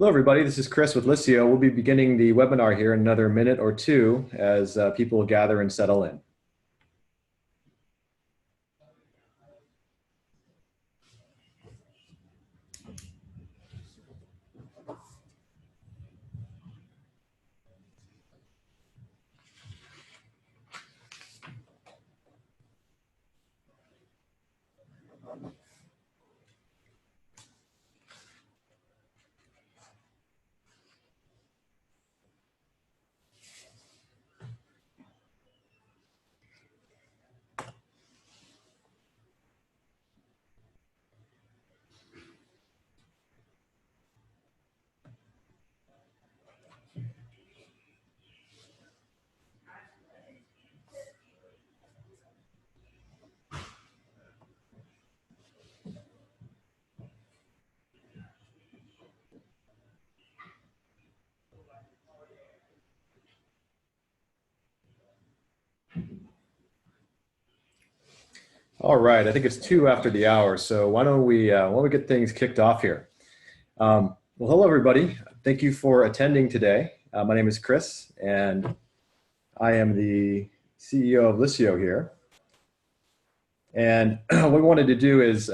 Hello, everybody. This is Chris with Liscio. We'll be beginning the webinar here in another minute or two as people gather and settle in. All right, I think it's 2 after the hour, so why don't we get things kicked off here? Well, hello, everybody. Thank you for attending today. My name is Chris, and I am the CEO of Liscio here. And what we wanted to do is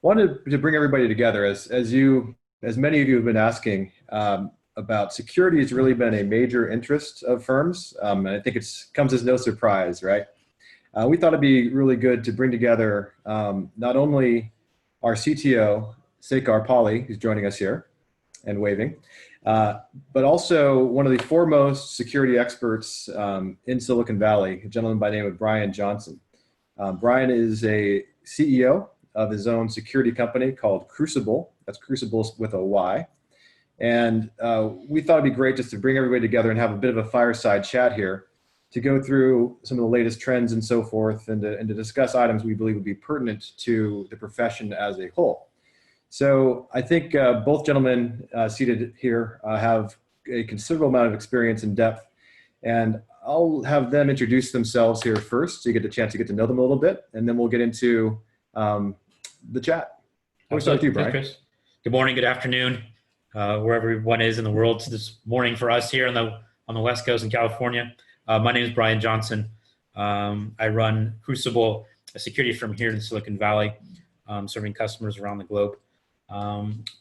wanted to bring everybody together. As many of you have been asking about security, has really been a major interest of firms, and I think it comes as no surprise, right? We thought it'd be really good to bring together not only our CTO, Sekar Pali, who's joining us here and waving, but also one of the foremost security experts in Silicon Valley, a gentleman by the name of Brian Johnson. Brian is a CEO of his own security company called Crucyble. That's Crucyble with a Y. And we thought it'd be great just to bring everybody together and have a bit of a fireside chat here to go through some of the latest trends and so forth, and to discuss items we believe would be pertinent to the profession as a whole. So I think both gentlemen seated here have a considerable amount of experience and depth, and I'll have them introduce themselves here first so you get the chance to get to know them a little bit, and then we'll get into the chat. We'll start with you, Brian. Chris. Good morning, good afternoon, wherever everyone is in the world. This morning for us here on the West Coast in California. My name is Brian Johnson. I run Crucyble, a security firm here in Silicon Valley, serving customers around the globe.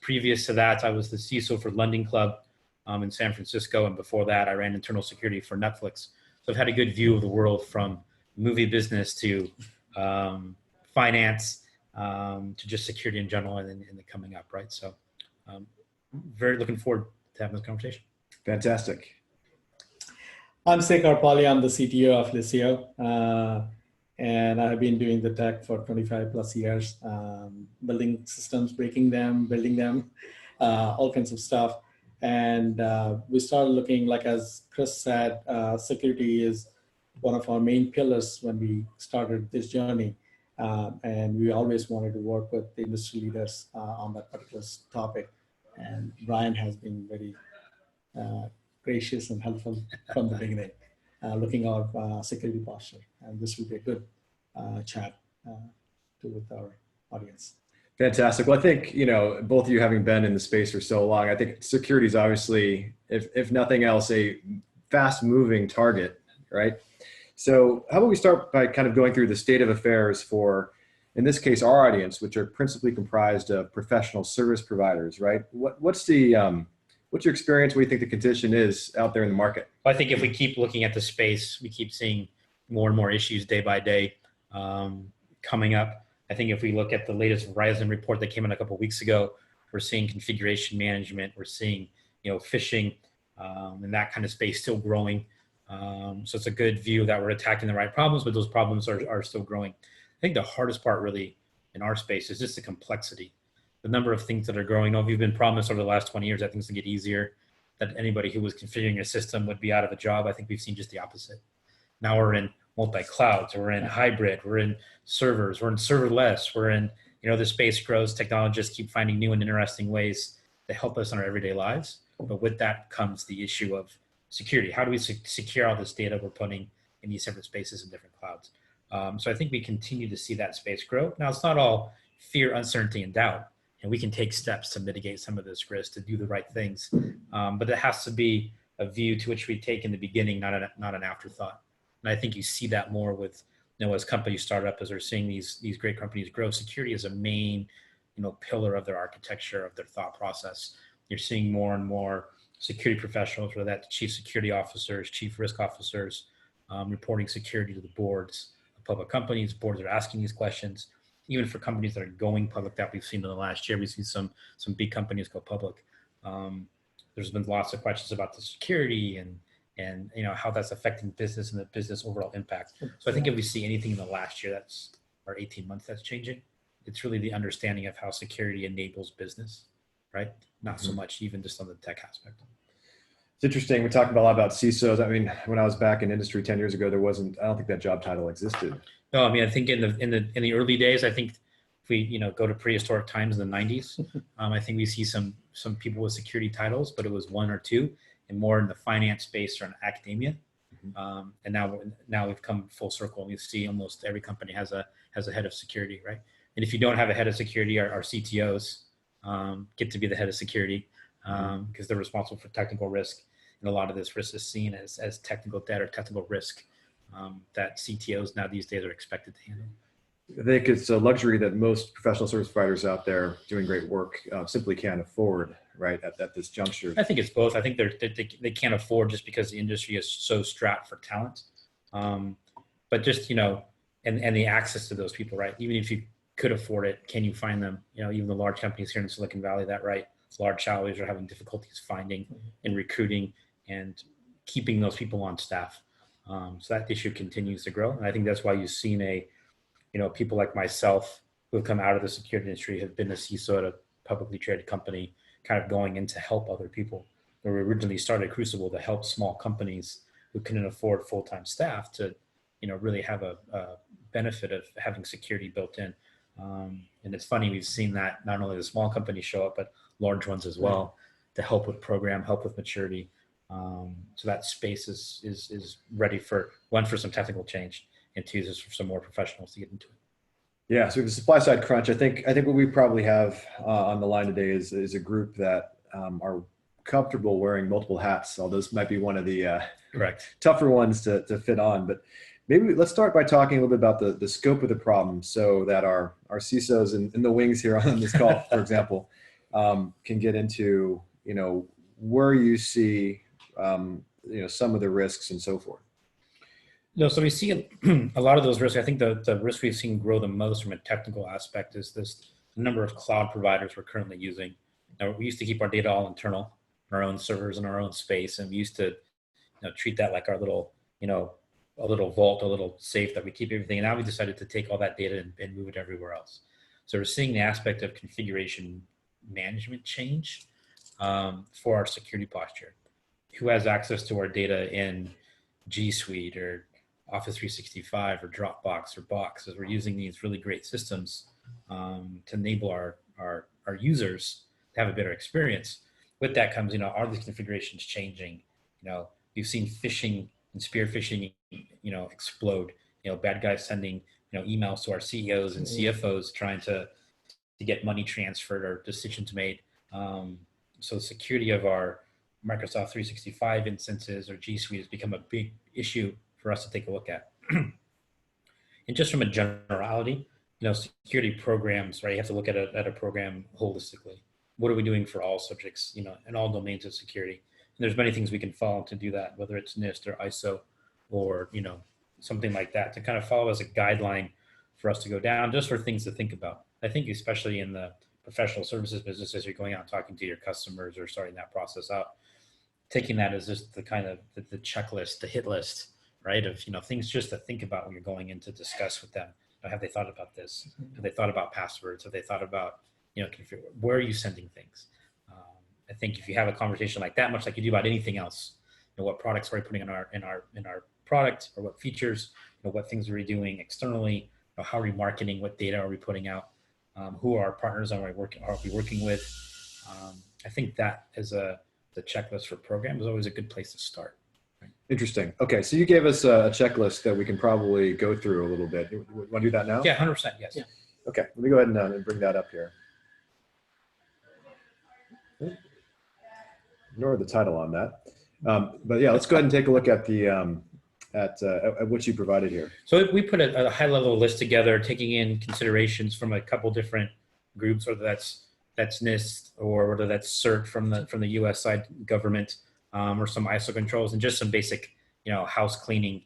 Previous to that, I was the CISO for Lending Club in San Francisco, and before that, I ran internal security for Netflix. So I've had a good view of the world from movie business to finance to just security in general and the coming up, right? So very looking forward to having this conversation. Fantastic. I'm Sekar Pali. I'm the CTO of Liscio, and I've been doing the tech for 25 plus years, building systems, breaking them, building them, all kinds of stuff. And we started looking, like as Chris said, security is one of our main pillars when we started this journey. And we always wanted to work with the industry leaders on that particular topic. And Brian has been very gracious and helpful from the beginning, looking at our security posture. And this will be a good chat with our audience. Fantastic. Well, I think, both of you having been in the space for so long, I think security is obviously, if nothing else, a fast moving target, right? So how about we start by kind of going through the state of affairs for, in this case, our audience, which are principally comprised of professional service providers, right? What's your experience? What do you think the condition is out there in the market? I think if we keep looking at the space, we keep seeing more and more issues day by day coming up. I think if we look at the latest Verizon report that came in a couple of weeks ago, we're seeing configuration management, we're seeing phishing, and that kind of space still growing. So it's a good view that we're attacking the right problems, but those problems are still growing. I think the hardest part really in our space is just the complexity. The number of things that are growing. We've been promised over the last 20 years that things will get easier, that anybody who was configuring a system would be out of a job. I think we've seen just the opposite. Now we're in multi-clouds, we're in hybrid, we're in servers, we're in serverless, we're in, the space grows, technologists keep finding new and interesting ways to help us in our everyday lives. But with that comes the issue of security. How do we secure all this data we're putting in these separate spaces in different clouds? So I think we continue to see that space grow. Now, it's not all fear, uncertainty, and doubt. and we can take steps to mitigate some of this risk, to do the right things. But it has to be a view to which we take in the beginning, not an afterthought. And I think you see that more with, as companies start up, as we're seeing these great companies grow, security is a main, pillar of their architecture, of their thought process. You're seeing more and more security professionals, whether that's chief security officers, chief risk officers, reporting security to the boards of public companies. Boards are asking these questions. Even for companies that are going public, that we've seen in the last year, we've seen some big companies go public. There's been lots of questions about the security and how that's affecting business and the business overall impact. So I think if we see anything in the last year or 18 months that's changing, it's really the understanding of how security enables business, right? Not so much even just on the tech aspect. It's interesting. We talked a lot about CISOs. I mean, when I was back in industry 10 years ago, I don't think that job title existed. No, I mean, I think in the early days, I think if we go to prehistoric times in the 90s, I think we see some people with security titles, but it was one or two, and more in the finance space or in academia. And now we've come full circle, and we see almost every company has a head of security, right? And if you don't have a head of security, our CTOs get to be the head of security because they're responsible for technical risk, and a lot of this risk is seen as technical debt or technical risk that CTOs now these days are expected to handle. I think it's a luxury that most professional service providers out there doing great work simply can't afford, right, at this juncture. I think it's both. I think they can't afford just because the industry is so strapped for talent. But just, and the access to those people, right? Even if you could afford it, can you find them? Even the large companies here in Silicon Valley, that right, large salaries are having difficulties finding and recruiting and keeping those people on staff. So that issue continues to grow. And I think that's why you've seen people like myself who have come out of the security industry have been a CISO at a publicly traded company, kind of going in to help other people. We originally started Crucyble to help small companies who couldn't afford full-time staff to, really have a benefit of having security built in. And it's funny, we've seen that not only the small companies show up, but large ones as well, to help with program, help with maturity. So that space is ready for some technical change, and two, just for some more professionals to get into it. Yeah, so we have a supply side crunch. I think what we probably have on the line today is a group that are comfortable wearing multiple hats. Although this might be one of the tougher ones to fit on. But maybe let's start by talking a little bit about the scope of the problem, so that our CISOs in the wings here on this call, for example, can get into where you see some of the risks and so forth. No, so we see a lot of those risks. I think the risk we've seen grow the most from a technical aspect is the number of cloud providers we're currently using. Now, we used to keep our data all internal, our own servers in our own space, and we used to treat that like our little, a little vault, a little safe that we keep everything. And now we decided to take all that data and move it everywhere else. So we're seeing the aspect of configuration management change for our security posture. Who has access to our data in G Suite or Office 365 or Dropbox or Box, as we're using these really great systems to enable our users to have a better experience. With that comes, are these configurations changing? You've seen phishing and spear phishing, explode. Bad guys sending, emails to our CEOs and CFOs trying to get money transferred or decisions made. So the security of our Microsoft 365 instances or G Suite has become a big issue for us to take a look at. And just from a generality, security programs, right? You have to look at a program holistically. What are we doing for all subjects, in all domains of security? And there's many things we can follow to do that, whether it's NIST or ISO or, something like that, to kind of follow as a guideline for us to go down, just for things to think about. I think especially in the professional services business, as you're going out and talking to your customers or starting that process out, taking that as just the kind of the checklist, the hit list, right? Of, things just to think about when you're going in to discuss with them. Have they thought about this? Have they thought about passwords? Have they thought about, where are you sending things? I think if you have a conversation like that, much like you do about anything else, what products are we putting in our product, or what features, what things are we doing externally, how are we marketing, what data are we putting out, who are our partners are we working with? I think that as the checklist for programs is always a good place to start. Right? Interesting. Okay, so you gave us a checklist that we can probably go through a little bit. You want to do that now? Yeah, 100%. Yes. Yeah. Okay, let me go ahead and bring that up here. Ignore the title on that. But yeah, let's go ahead and take a look at the at what you provided here. So we put a high-level list together, taking in considerations from a couple different groups, whether that's NIST or whether that's Cert from the U.S. side government, or some ISO controls, and just some basic, house cleaning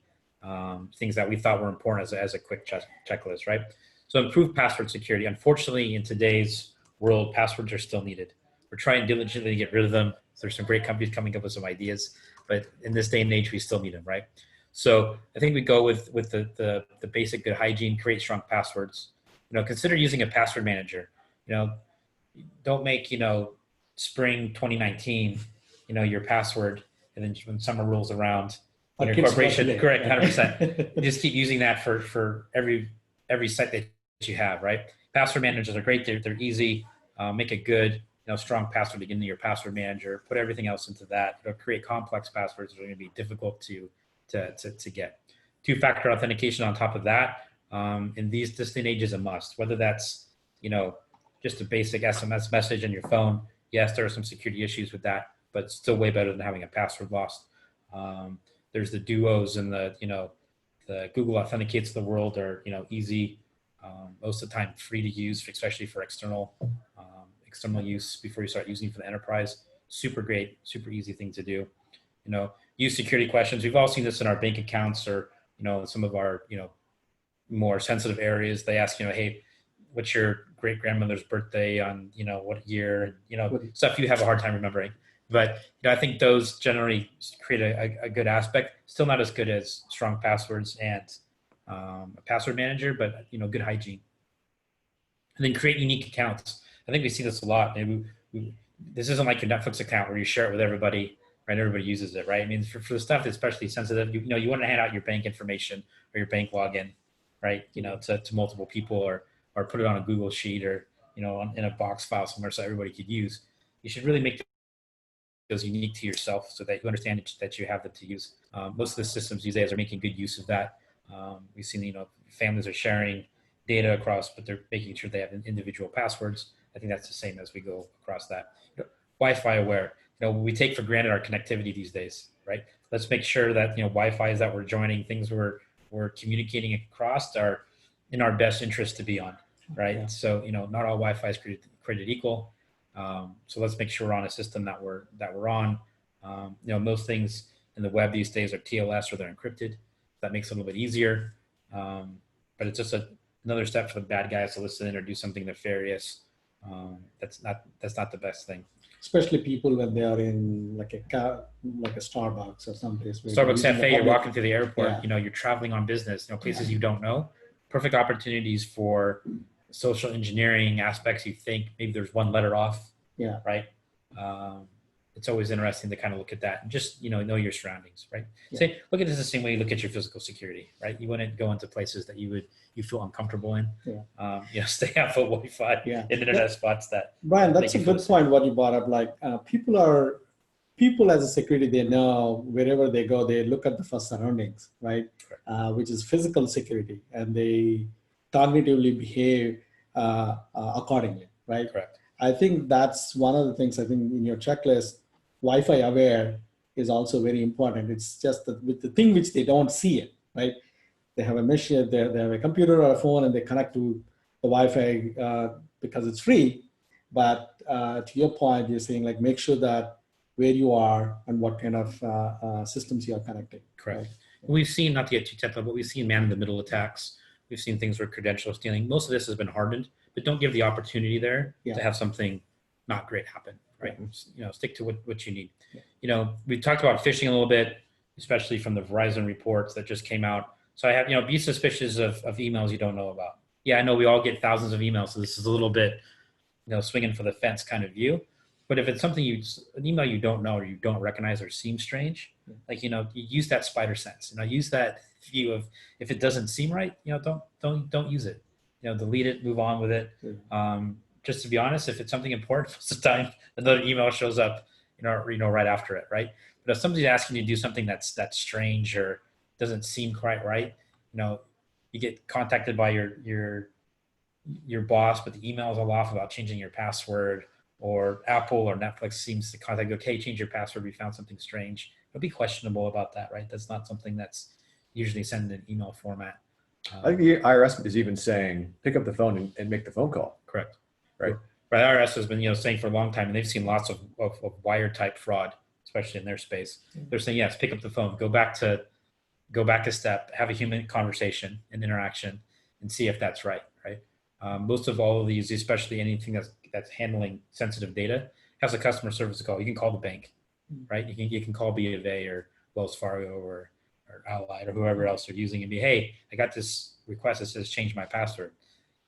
things that we thought were important as a quick checklist, right? So improved password security. Unfortunately, in today's world, passwords are still needed. We're trying diligently to get rid of them. There's some great companies coming up with some ideas, but in this day and age, we still need them, right? So I think we go with the basic good hygiene, create strong passwords. Consider using a password manager. Don't make, spring 2019, your password, and then when summer rolls around, your corporation, correct, 100%. Just keep using that for every site that you have, right? Password managers are great. They're easy. Make a good, strong password to get into your password manager. Put everything else into that. Create complex passwords that are going to be difficult to get. Two-factor authentication on top of that. In this day and age is a must. Whether that's just a basic SMS message on your phone. Yes, there are some security issues with that, but still way better than having a password lost. There's the Duos and the Google Authenticates of the world are easy, most of the time free to use, especially for external use before you start using for the enterprise. Super great, super easy thing to do. Use security questions. We've all seen this in our bank accounts or some of our more sensitive areas. They ask hey, what's your great grandmother's birthday on what year, stuff you have a hard time remembering. But I think those generally create a good aspect. Still not as good as strong passwords and a password manager, but good hygiene. And then create unique accounts. I think we see this a lot. This isn't like your Netflix account where you share it with everybody, right? Everybody uses it, right? I mean, for the stuff that's especially sensitive, you want to hand out your bank information or your bank login, right? To multiple people or put it on a Google sheet or in a box file somewhere so everybody could use. You should really make those unique to yourself so that you understand that you have them to use. Most of the systems these days are making good use of that. We've seen, families are sharing data across, but they're making sure they have individual passwords. I think that's the same as we go across that. Wi-Fi aware. We take for granted our connectivity these days, right? Let's make sure that Wi-Fi that we're joining, things we're communicating across are in our best interest to be on, right? Yeah. So not all Wi-Fi is created equal. So let's make sure we're on a system that we're on. Most things in the web these days are TLS or they're encrypted. That makes it a little bit easier. But it's just another step for the bad guys to listen in or do something nefarious. That's not the best thing. Especially people when they are in like a Starbucks or someplace. Starbucks cafe, you're walking through the airport. Yeah. You're traveling on business. Places you don't know. Perfect opportunities for social engineering aspects. You think maybe there's one letter off. Yeah. Right. It's always interesting to kind of look at that and just know your surroundings, right? Yeah. Look at this the same way you look at your physical security, right? You wouldn't go into places that you feel uncomfortable in. Yeah. Stay off of Wi-Fi, internet spots that. Brian, that's a good point. What you brought up, like people as a security, they know wherever they go, they look at the first surroundings, right? Which is physical security, and they cognitively behave accordingly, right? Correct. I think that's one of the things I think in your checklist, Wi-Fi aware is also very important. It's just that with the thing which they don't see it, right? They have a machine, they have a computer or a phone and they connect to the Wi-Fi because it's free. But to your point, you're saying like, make sure that where you are and what kind of systems you are connecting. Correct. Right? We've seen, not to get too technical, but we've seen man-in-the-middle attacks. We've seen things where credential stealing. Most of this has been hardened, but don't give the opportunity there to have something not great happen, right? Stick to what you need. We talked about phishing a little bit, especially from the Verizon reports that just came out. So I have, be suspicious of emails you don't know about. Yeah, I know we all get thousands of emails, so this is a little bit, swinging for the fence kind of view. But if it's something an email you don't know or you don't recognize or seems strange, like, you use that spider sense, use that view of, if it doesn't seem right, don't use it, delete it, move on with it. Just to be honest, if it's something important, most of the time, another email shows up, right after it, right? But if somebody's asking you to do something that's strange or doesn't seem quite right, you get contacted by your boss, but the email is all off about changing your password or Apple or Netflix seems to contact you, okay, change your password, we found something strange. It'll be questionable about that, right? That's not something that's usually sent in an email format. I think the IRS is even saying, pick up the phone and make the phone call. Correct. Right. Right. IRS has been, saying for a long time, and they've seen lots of wire type fraud, especially in their space. They're saying, yes, pick up the phone, go back a step, have a human conversation and interaction, and see if that's right. Right. Most of all of these, especially anything that's handling sensitive data, has a customer service call. You can call the bank, right? You can call B of A or Wells Fargo or Allied or whoever else they're using and be, hey, I got this request that says change my password.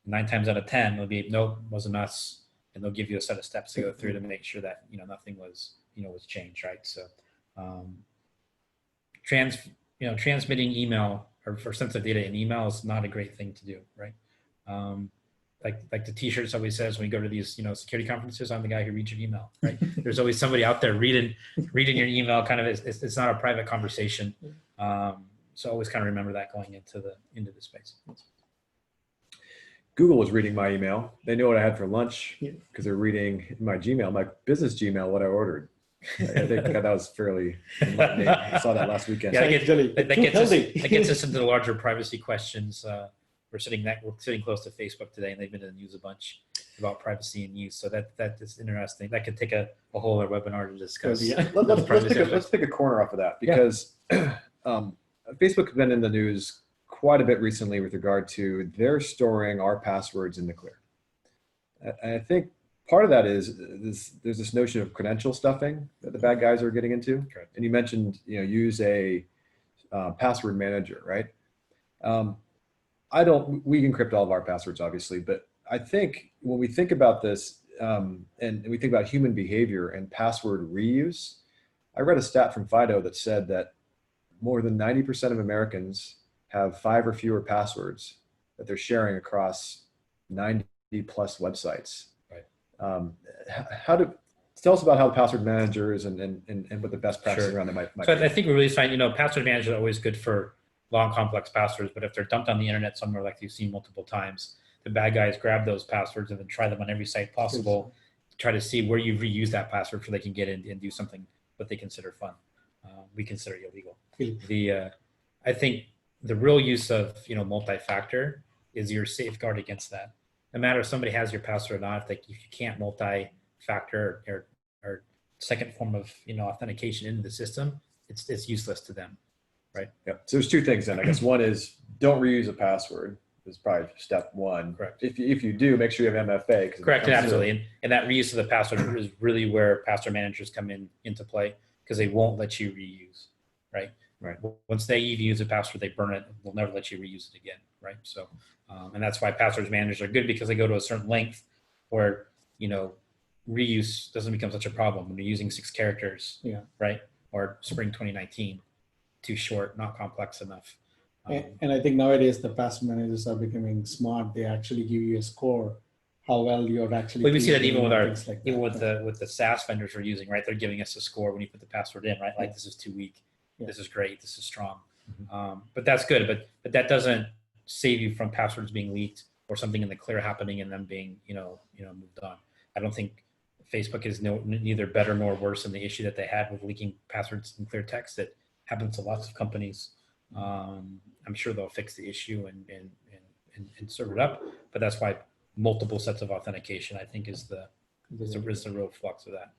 9 times out of 10, it'll be, nope, wasn't us. And they'll give you a set of steps to go through to make sure that, nothing was, was changed, right? So transmitting email or for sensitive data in email is not a great thing to do, right? Like the t-shirts always says, when you go to these, security conferences, I'm the guy who reads your email, right? There's always somebody out there reading your email. Kind of, it's not a private conversation. So always kind of remember that going into the space. Google was reading my email. They knew what I had for lunch because they're reading my Gmail, my business Gmail, what I ordered. I think that was fairly. I saw that last weekend. Yeah, that gets us into the larger privacy questions. We're sitting close to Facebook today, and they've been in the news a bunch about privacy and use. So that is interesting. That could take a whole other webinar to discuss. Yeah. Let's pick a corner off of that because Facebook has been in the news quite a bit recently with regard to they're storing our passwords in the clear. And I think part of that is there's this notion of credential stuffing that the bad guys are getting into. Correct. And you mentioned, use a password manager, right? We encrypt all of our passwords, obviously, but I think when we think about this and we think about human behavior and password reuse, I read a stat from FIDO that said that more than 90% of Americans have 5 or fewer passwords that they're sharing across 90 plus websites. Right. Tell us about how the password managers and what the best practices around that might so be. I think we really find, password managers are always good for long, complex passwords, but if they're dumped on the internet somewhere like you've seen multiple times, the bad guys grab those passwords and then try them on every site possible to try to see where you've reused that password so they can get in and do something what they consider fun. We consider it illegal. I think the real use of multi-factor is your safeguard against that. No matter if somebody has your password or not, if you can't multi-factor or second form of authentication into the system, it's useless to them, right? Yeah. So there's 2 things then. I guess one is don't reuse a password. Is probably step 1. Correct. If you do, make sure you have MFA. Correct, absolutely. And that reuse of the password is really where password managers come into play because they won't let you reuse, right? Right. Once they use a password, they burn it. They'll never let you reuse it again, right? So, and that's why password managers are good because they go to a certain length where reuse doesn't become such a problem when you're using 6 characters, right? Or Spring 2019, too short, not complex enough. And I think nowadays the password managers are becoming smart. They actually give you a score, how well you're actually. We see that even with the SaaS vendors we're using, right? They're giving us a score when you put the password in, right? Like this is too weak. This is great. This is strong. But that's good. But that doesn't save you from passwords being leaked or something in the clear happening and them being, moved on. I don't think Facebook is neither better nor worse than the issue that they had with leaking passwords in clear text. That happens to lots of companies. I'm sure they'll fix the issue and serve it up. But that's why multiple sets of authentication, I think, is the real flux of that.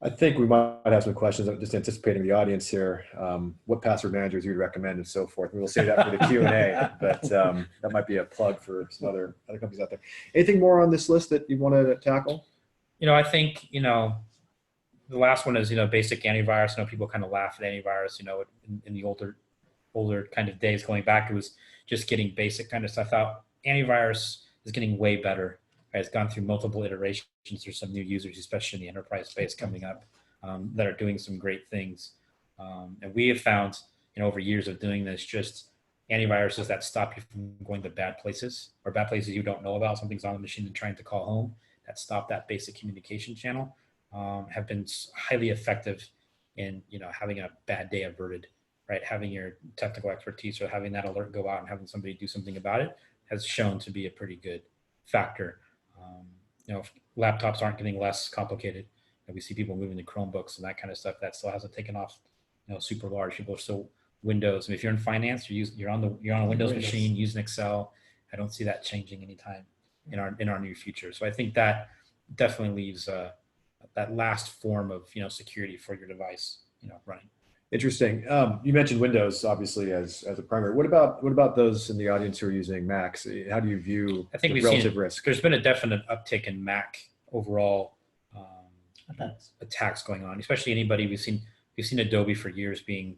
I think we might have some questions. I'm just anticipating the audience here. What password managers you'd recommend and so forth. We'll save that for the Q&A, but that might be a plug for some other companies out there. Anything more on this list that you want to tackle? I think, the last one is, basic antivirus. People kind of laugh at antivirus, in the older kind of days going back, it was just getting basic kind of stuff out. Antivirus is getting way better. Right? It's gone through multiple iterations. There's some new users, especially in the enterprise space coming up, that are doing some great things. And we have found, over years of doing this, just antiviruses that stop you from going to bad places or bad places you don't know about. Something's on the machine and trying to call home, that stop that basic communication channel, have been highly effective in, having a bad day averted, right? Having your technical expertise or having that alert go out and having somebody do something about it has shown to be a pretty good factor. laptops aren't getting less complicated. And we see people moving to Chromebooks and that kind of stuff. That still hasn't taken off, super large. People are still Windows. And if you're in finance, you're on a Windows machine using Excel. I don't see that changing anytime in our near future. So I think that definitely leaves that last form of security for your device running. Interesting. You mentioned Windows obviously as a primary. What about those in the audience who are using Macs? How do you view the relative risk? There's been a definite uptick in Mac overall attacks going on, especially anybody we've seen Adobe for years being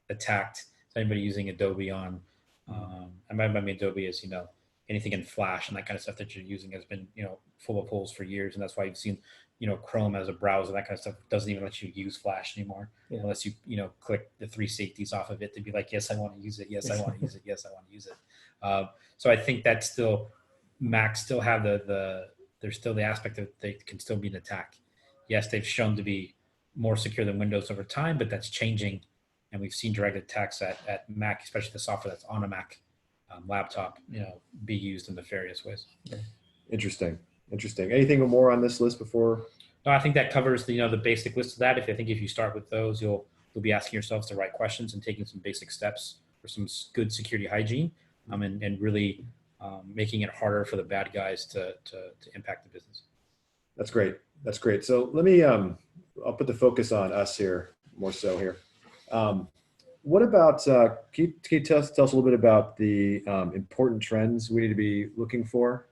attacked. So anybody using Adobe on I mean Adobe is anything in Flash and that kind of stuff that you're using has been full of holes for years, and that's why you've seen Chrome as a browser, that kind of stuff doesn't even let you use Flash anymore unless you click the 3 safeties off of it to be like, yes, I want to use it, yes, I want to use it, yes, I want to use it. So I think that still Macs still have there's still the aspect that they can still be an attack. Yes, they've shown to be more secure than Windows over time, but that's changing, and we've seen direct attacks at Mac, especially the software that's on a Mac laptop, be used in nefarious ways. Interesting. Anything more on this list before? No, I think that covers the basic list of that. If you start with those, you'll be asking yourselves the right questions and taking some basic steps for some good security hygiene, and really making it harder for the bad guys to impact the business. That's great. So let me I'll put the focus on us here more so here. What about, can you tell us a little bit about the important trends we need to be looking for,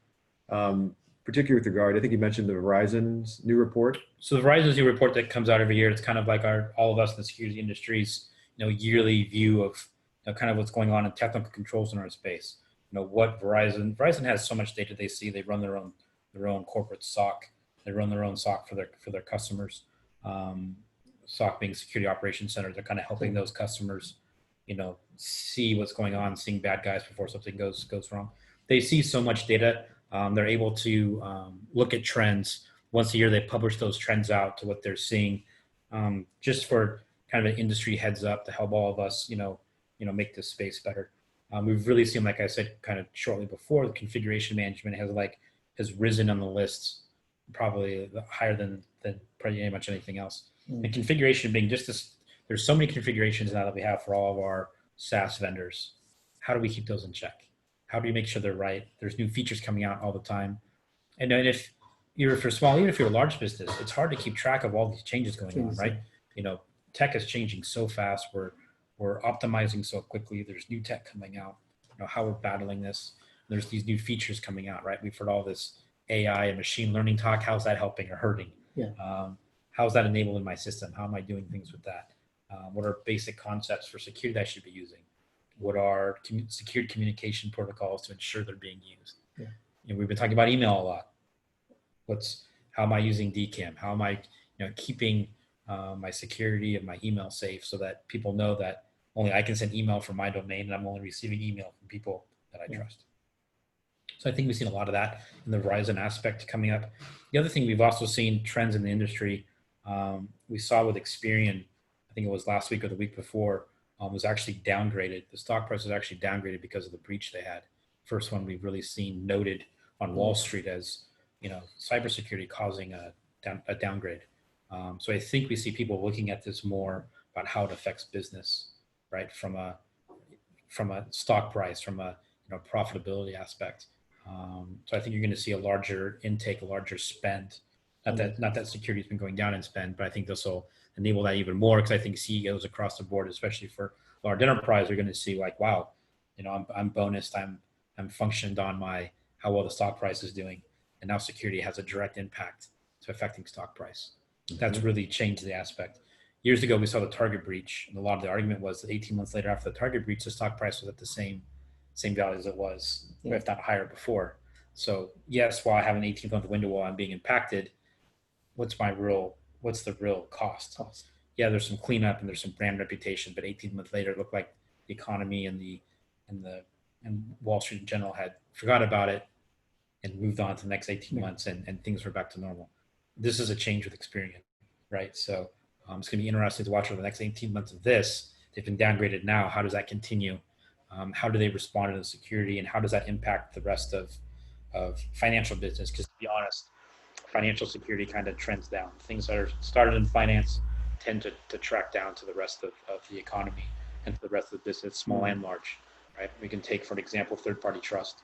particularly with regard, I think you mentioned the Verizon's new report. So the Verizon Zoo Report that comes out every year, it's kind of like all of us in the security industry's yearly view of kind of what's going on in technical controls in our space. What Verizon has so much data they see. They run their own corporate SOC. They run their own SOC for their customers. SOC being security operations center. They're kind of helping those customers, see what's going on, seeing bad guys before something goes wrong. They see so much data. They're able to look at trends. Once a year, they publish those trends out to what they're seeing, just for kind of an industry heads up to help all of us, make this space better. We've really seen, like I said, kind of shortly before, the configuration management has risen on the list, probably higher than pretty much anything else. And configuration being there's so many configurations now that we have for all of our SaaS vendors. How do we keep those in check? How do you make sure they're right? There's new features coming out all the time. And then if you're small, even if you're a large business, it's hard to keep track of all these changes going on, right? Tech is changing so fast. We're optimizing so quickly. There's new tech coming out. How we're battling this. There's these new features coming out, right? We've heard all this AI and machine learning talk. How's that helping or hurting? Yeah. How's that enabled in my system? How am I doing things with that? What are basic concepts for security that I should be using? What are secure communication protocols to ensure they're being used? Yeah. We've been talking about email a lot. How am I using DKIM? How am I keeping my security of my email safe so that people know that only I can send email from my domain and I'm only receiving email from people that I trust. So I think we've seen a lot of that in the Verizon aspect coming up. The other thing we've also seen trends in the industry, we saw with Experian, I think it was last week or the week before, was actually downgraded. The stock price was actually downgraded because of the breach they had. First one we've really seen noted on Wall Street as cybersecurity causing a downgrade. So I think we see people looking at this more about how it affects business, right? From a stock price, from a profitability aspect. So I think you're going to see a larger intake, a larger spend. Not that security has been going down in spend, but I think this will enable that even more, because I think CEOs across the board, especially for large enterprise, are going to see like, wow, I'm bonused, I'm functioned on how well the stock price is doing, and now security has a direct impact to affecting stock price. That's really changed the aspect. Years ago, we saw the Target breach, and a lot of the argument was that 18 months later after the Target breach, the stock price was at the same value as it was, if not higher before. So yes, while I have an 18-month window while I'm being impacted, what's the real cost? Yeah, there's some cleanup and there's some brand reputation, but 18 months later, it looked like the economy and Wall Street in general had forgot about it and moved on to the next 18 months, and things were back to normal. This is a change with Experian, right? So it's going to be interesting to watch over the next 18 months of this. They've been downgraded now. How does that continue? How do they respond to the security, and how does that impact the rest of of financial business, because to be honest, financial security kind of trends down. Things that are started in finance tend to track down to the rest of the economy and to the rest of the business, small and large, right? We can take, for example, third-party trust.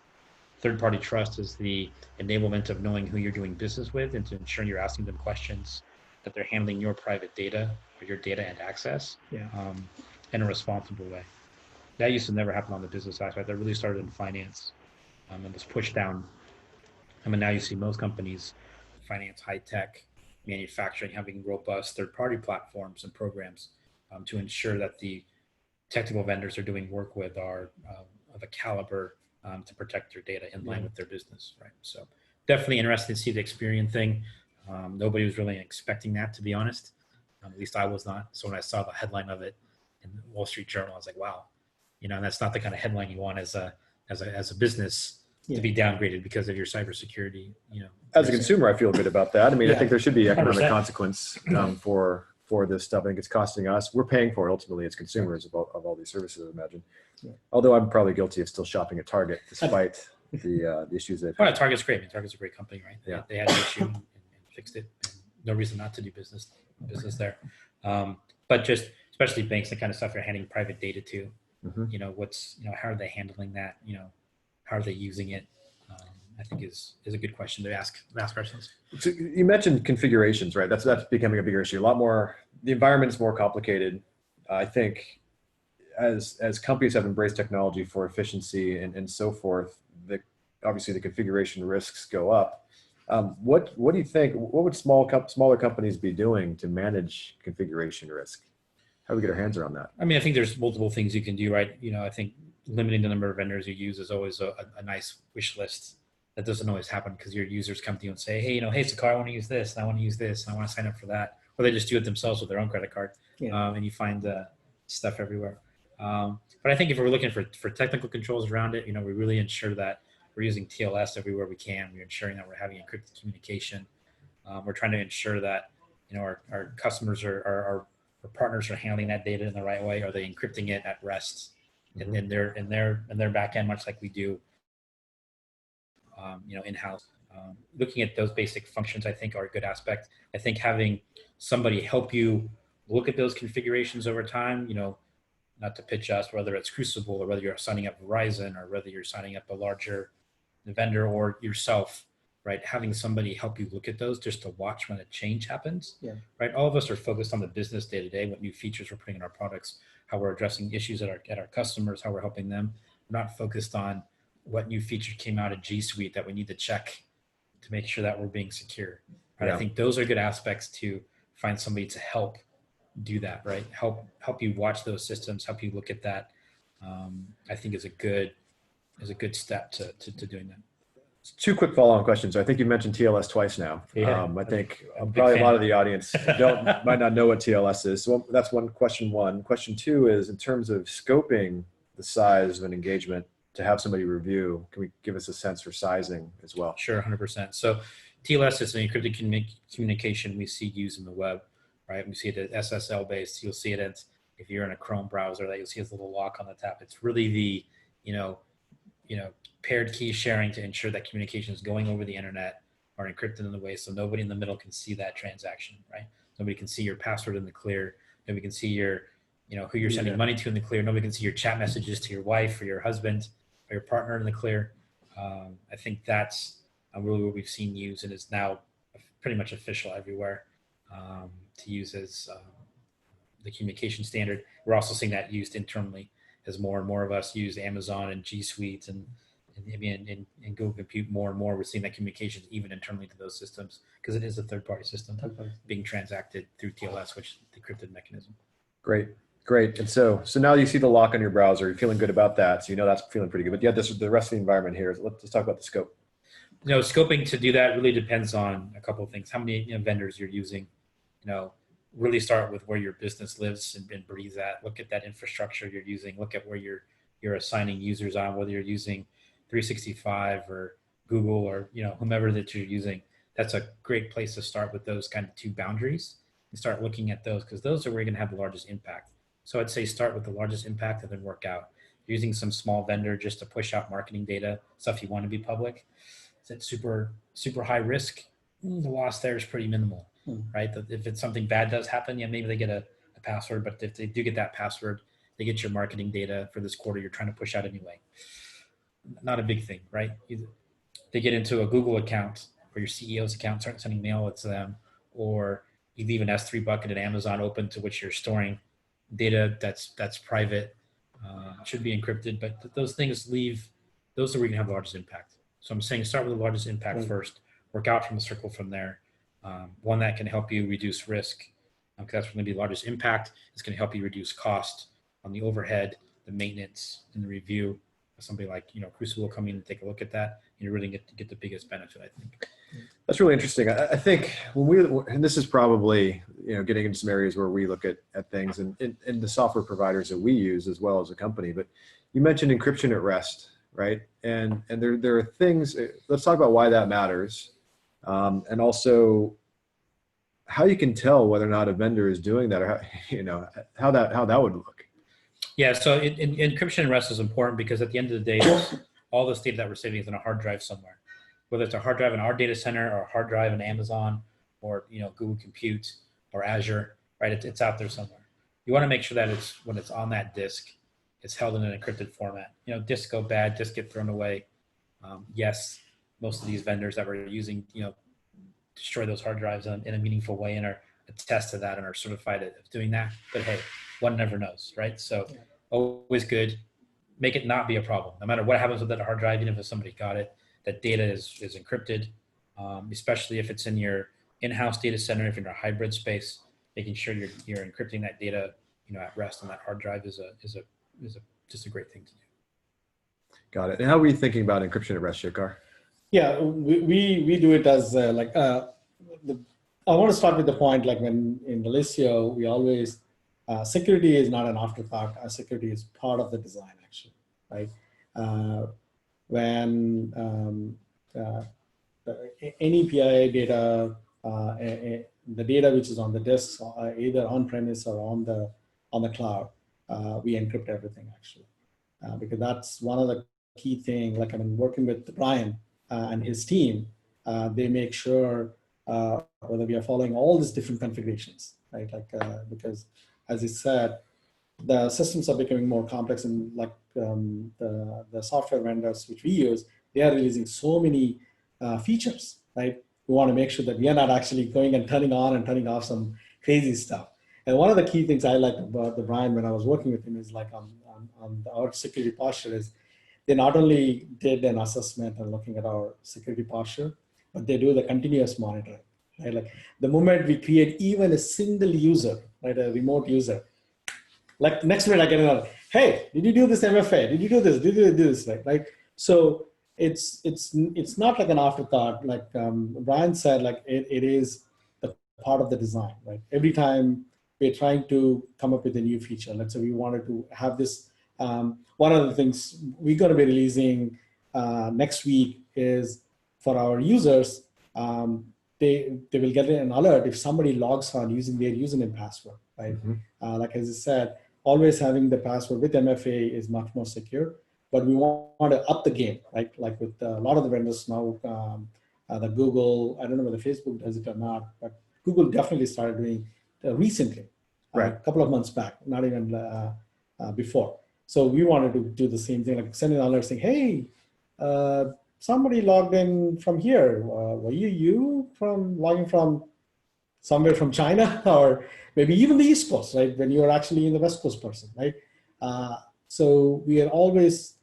Third-party trust is the enablement of knowing who you're doing business with and to ensure you're asking them questions, that they're handling your private data or your data and access in a responsible way. That used to never happen on the business aspect. That really started in finance and was pushed down. I mean, now you see most companies, finance, high tech, manufacturing, having robust third-party platforms and programs to ensure that the technical vendors are doing work with are of a caliber to protect their data in line with their business, right? So definitely interested to see the Experian thing. Nobody was really expecting that, to be honest. At least I was not. So when I saw the headline of it in the Wall Street Journal, I was like, wow, and that's not the kind of headline you want as a business to be downgraded because of your cybersecurity. As a consumer, I feel good about that. I mean, I think there should be economic 100%. consequence for this stuff. I think it's costing us. We're paying for it ultimately as consumers of all these services, I imagine. Yeah. Although I'm probably guilty of still shopping at Target despite the issues they've had. Target's great. I mean, Target's a great company, right? Yeah. They had an issue and fixed it. And no reason not to do business there. But just especially banks, the kind of stuff you're handing private data to. How are they handling that? How are they using it? I think is a good question to ask ourselves. So you mentioned configurations, right? That's becoming a bigger issue. A lot more. The environment is more complicated. I think as companies have embraced technology for efficiency and so forth, obviously the configuration risks go up. What do you think? What would smaller companies be doing to manage configuration risk? How do we get our hands around that? I mean, I think there's multiple things you can do, right? I think limiting the number of vendors you use is always a nice wish list. That doesn't always happen because your users come to you and say, hey, hey, Sakar, I want to use this, and I want to use this, and I want to sign up for that. Or they just do it themselves with their own credit card. And you find stuff everywhere. But I think if we're looking for technical controls around it, we really ensure that we're using TLS everywhere we can. We're ensuring that we're having encrypted communication. We're trying to ensure that our customers our partners are handling that data in the right way. Are they encrypting it at rest in their back end, much like we do in-house? Looking at those basic functions, I think, are a good aspect. I think having somebody help you look at those configurations over time, not to pitch us, whether it's Crucyble or whether you're signing up Verizon or whether you're signing up a larger vendor or yourself, right? Having somebody help you look at those just to watch when a change happens, right? All of us are focused on the business day to day, what new features we're putting in our products, how we're addressing issues at our customers, how we're helping them. We're not focused on what new feature came out of G Suite that we need to check to make sure that we're being secure. Right? Yeah. I think those are good aspects to find somebody to help do that, right? Help you watch those systems, help you look at that. I think is a good step to doing that. Two quick follow-on questions. I think you mentioned TLS twice now. Yeah. I think probably a lot of the audience might not know what TLS is. So that's question one. Question two is, in terms of scoping the size of an engagement to have somebody review, can we give us a sense for sizing as well? Sure, 100%. So TLS is an encrypted communication we see used in the web, right? We see it as SSL based. You'll see it as, if you're in a Chrome browser, that you'll see this little lock on the tab. It's really the, paired key sharing to ensure that communication is going over the internet or encrypted in the way so nobody in the middle can see that transaction, right? Nobody can see your password in the clear. Nobody can see your, who you're sending money to in the clear. Nobody can see your chat messages to your wife or your husband or your partner in the clear. I think that's really what we've seen used and is now pretty much official everywhere to use as the communication standard. We're also seeing that used internally as more and more of us use Amazon and G Suite and Google Compute more and more. We're seeing that communication even internally to those systems because it is a third-party system being transacted through TLS, which is the encrypted mechanism. Great. And so now you see the lock on your browser. You're feeling good about that. So that's feeling pretty good. But yeah, the rest of the environment here. Let's talk about the scope. Scoping to do that really depends on a couple of things. How many vendors you're using. Really start with where your business lives and breathes at. Look at that infrastructure you're using. Look at where you're assigning users on, whether you're using 365 or Google or whomever that you're using. That's a great place to start with those kind of two boundaries and start looking at those because those are where you're going to have the largest impact. So I'd say start with the largest impact and then work out. Using some small vendor just to push out marketing data, stuff you want to be public, Is it super high risk? The loss there is pretty minimal, right? If it's something bad does happen, yeah, maybe they get a password, but if they do get that password, they get your marketing data for this quarter you're trying to push out anyway. Not a big thing, right? They get into a Google account or your CEO's account, start sending mail to them, or you leave an S3 bucket at Amazon open to which you're storing data that's private, should be encrypted, but those things those are where you can have the largest impact. So I'm saying start with the largest impact first, work out from the circle from there. One that can help you reduce risk, because that's going to be the largest impact. It's going to help you reduce cost on the overhead, the maintenance, and the review. Somebody like Crucyble will come in and take a look at that, and you really get the biggest benefit, I think. That's really interesting. I think and this is probably getting into some areas where we look at things and the software providers that we use as well as a company. But you mentioned encryption at rest, right? And there are things. Let's talk about why that matters, and also how you can tell whether or not a vendor is doing that, or how that would look. Yeah, so encryption at rest is important because at the end of the day, all this data that we're saving is in a hard drive somewhere. Whether it's a hard drive in our data center or a hard drive in Amazon or Google Compute or Azure, right? It's out there somewhere. You want to make sure that when it's on that disk, it's held in an encrypted format. Disks go bad, disks get thrown away. Yes, most of these vendors that we're using, destroy those hard drives in a meaningful way and are attest to that and are certified at doing that. But hey, one never knows, right? So always good. Make it not be a problem. No matter what happens with that hard drive, even if somebody got it, that data is encrypted, especially if it's in your in-house data center, if you're in a hybrid space, making sure you're encrypting that data, at rest on that hard drive is just a great thing to do. Got it. And how were you thinking about encryption at rest, Shekhar? Yeah, we do it as I want to start with the point, like when in Delisio, we always, security is not an afterthought. Security is part of the design, actually, right? When any PII data, the data which is on the disk, either on-premise or on the cloud, we encrypt everything, actually, because that's one of the key things. Like I've been working with Brian and his team, they make sure whether we are following all these different configurations, right? Because as he said, the systems are becoming more complex, and like the software vendors which we use, they are releasing so many features, right? We want to make sure that we are not actually going and turning on and turning off some crazy stuff. And one of the key things I liked about the Brian when I was working with him is like on our security posture is they not only did an assessment and looking at our security posture, but they do the continuous monitoring, right? Like the moment we create even a single user, right, a remote user, like next minute I get another, hey, did you do this MFA? Did you do this? Did you do this? Right? So it's not like an afterthought. Like Brian said, like it is the part of the design, right? Every time we're trying to come up with a new feature. Let's say we wanted to have this. One of the things we're going to be releasing next week is for our users, they will get an alert if somebody logs on using their username password, right? Mm-hmm. Like as I said, always having the password with MFA is much more secure, but we want to up the game, right? Like with a lot of the vendors now, the Google, I don't know whether Facebook does it or not, but Google definitely started doing recently, right, a couple of months back, not even before. So we wanted to do the same thing, like send an alert saying, hey, somebody logged in from here. Were you logging from somewhere from China or maybe even the East Coast, right? When you're actually in the West Coast person, right? So we are always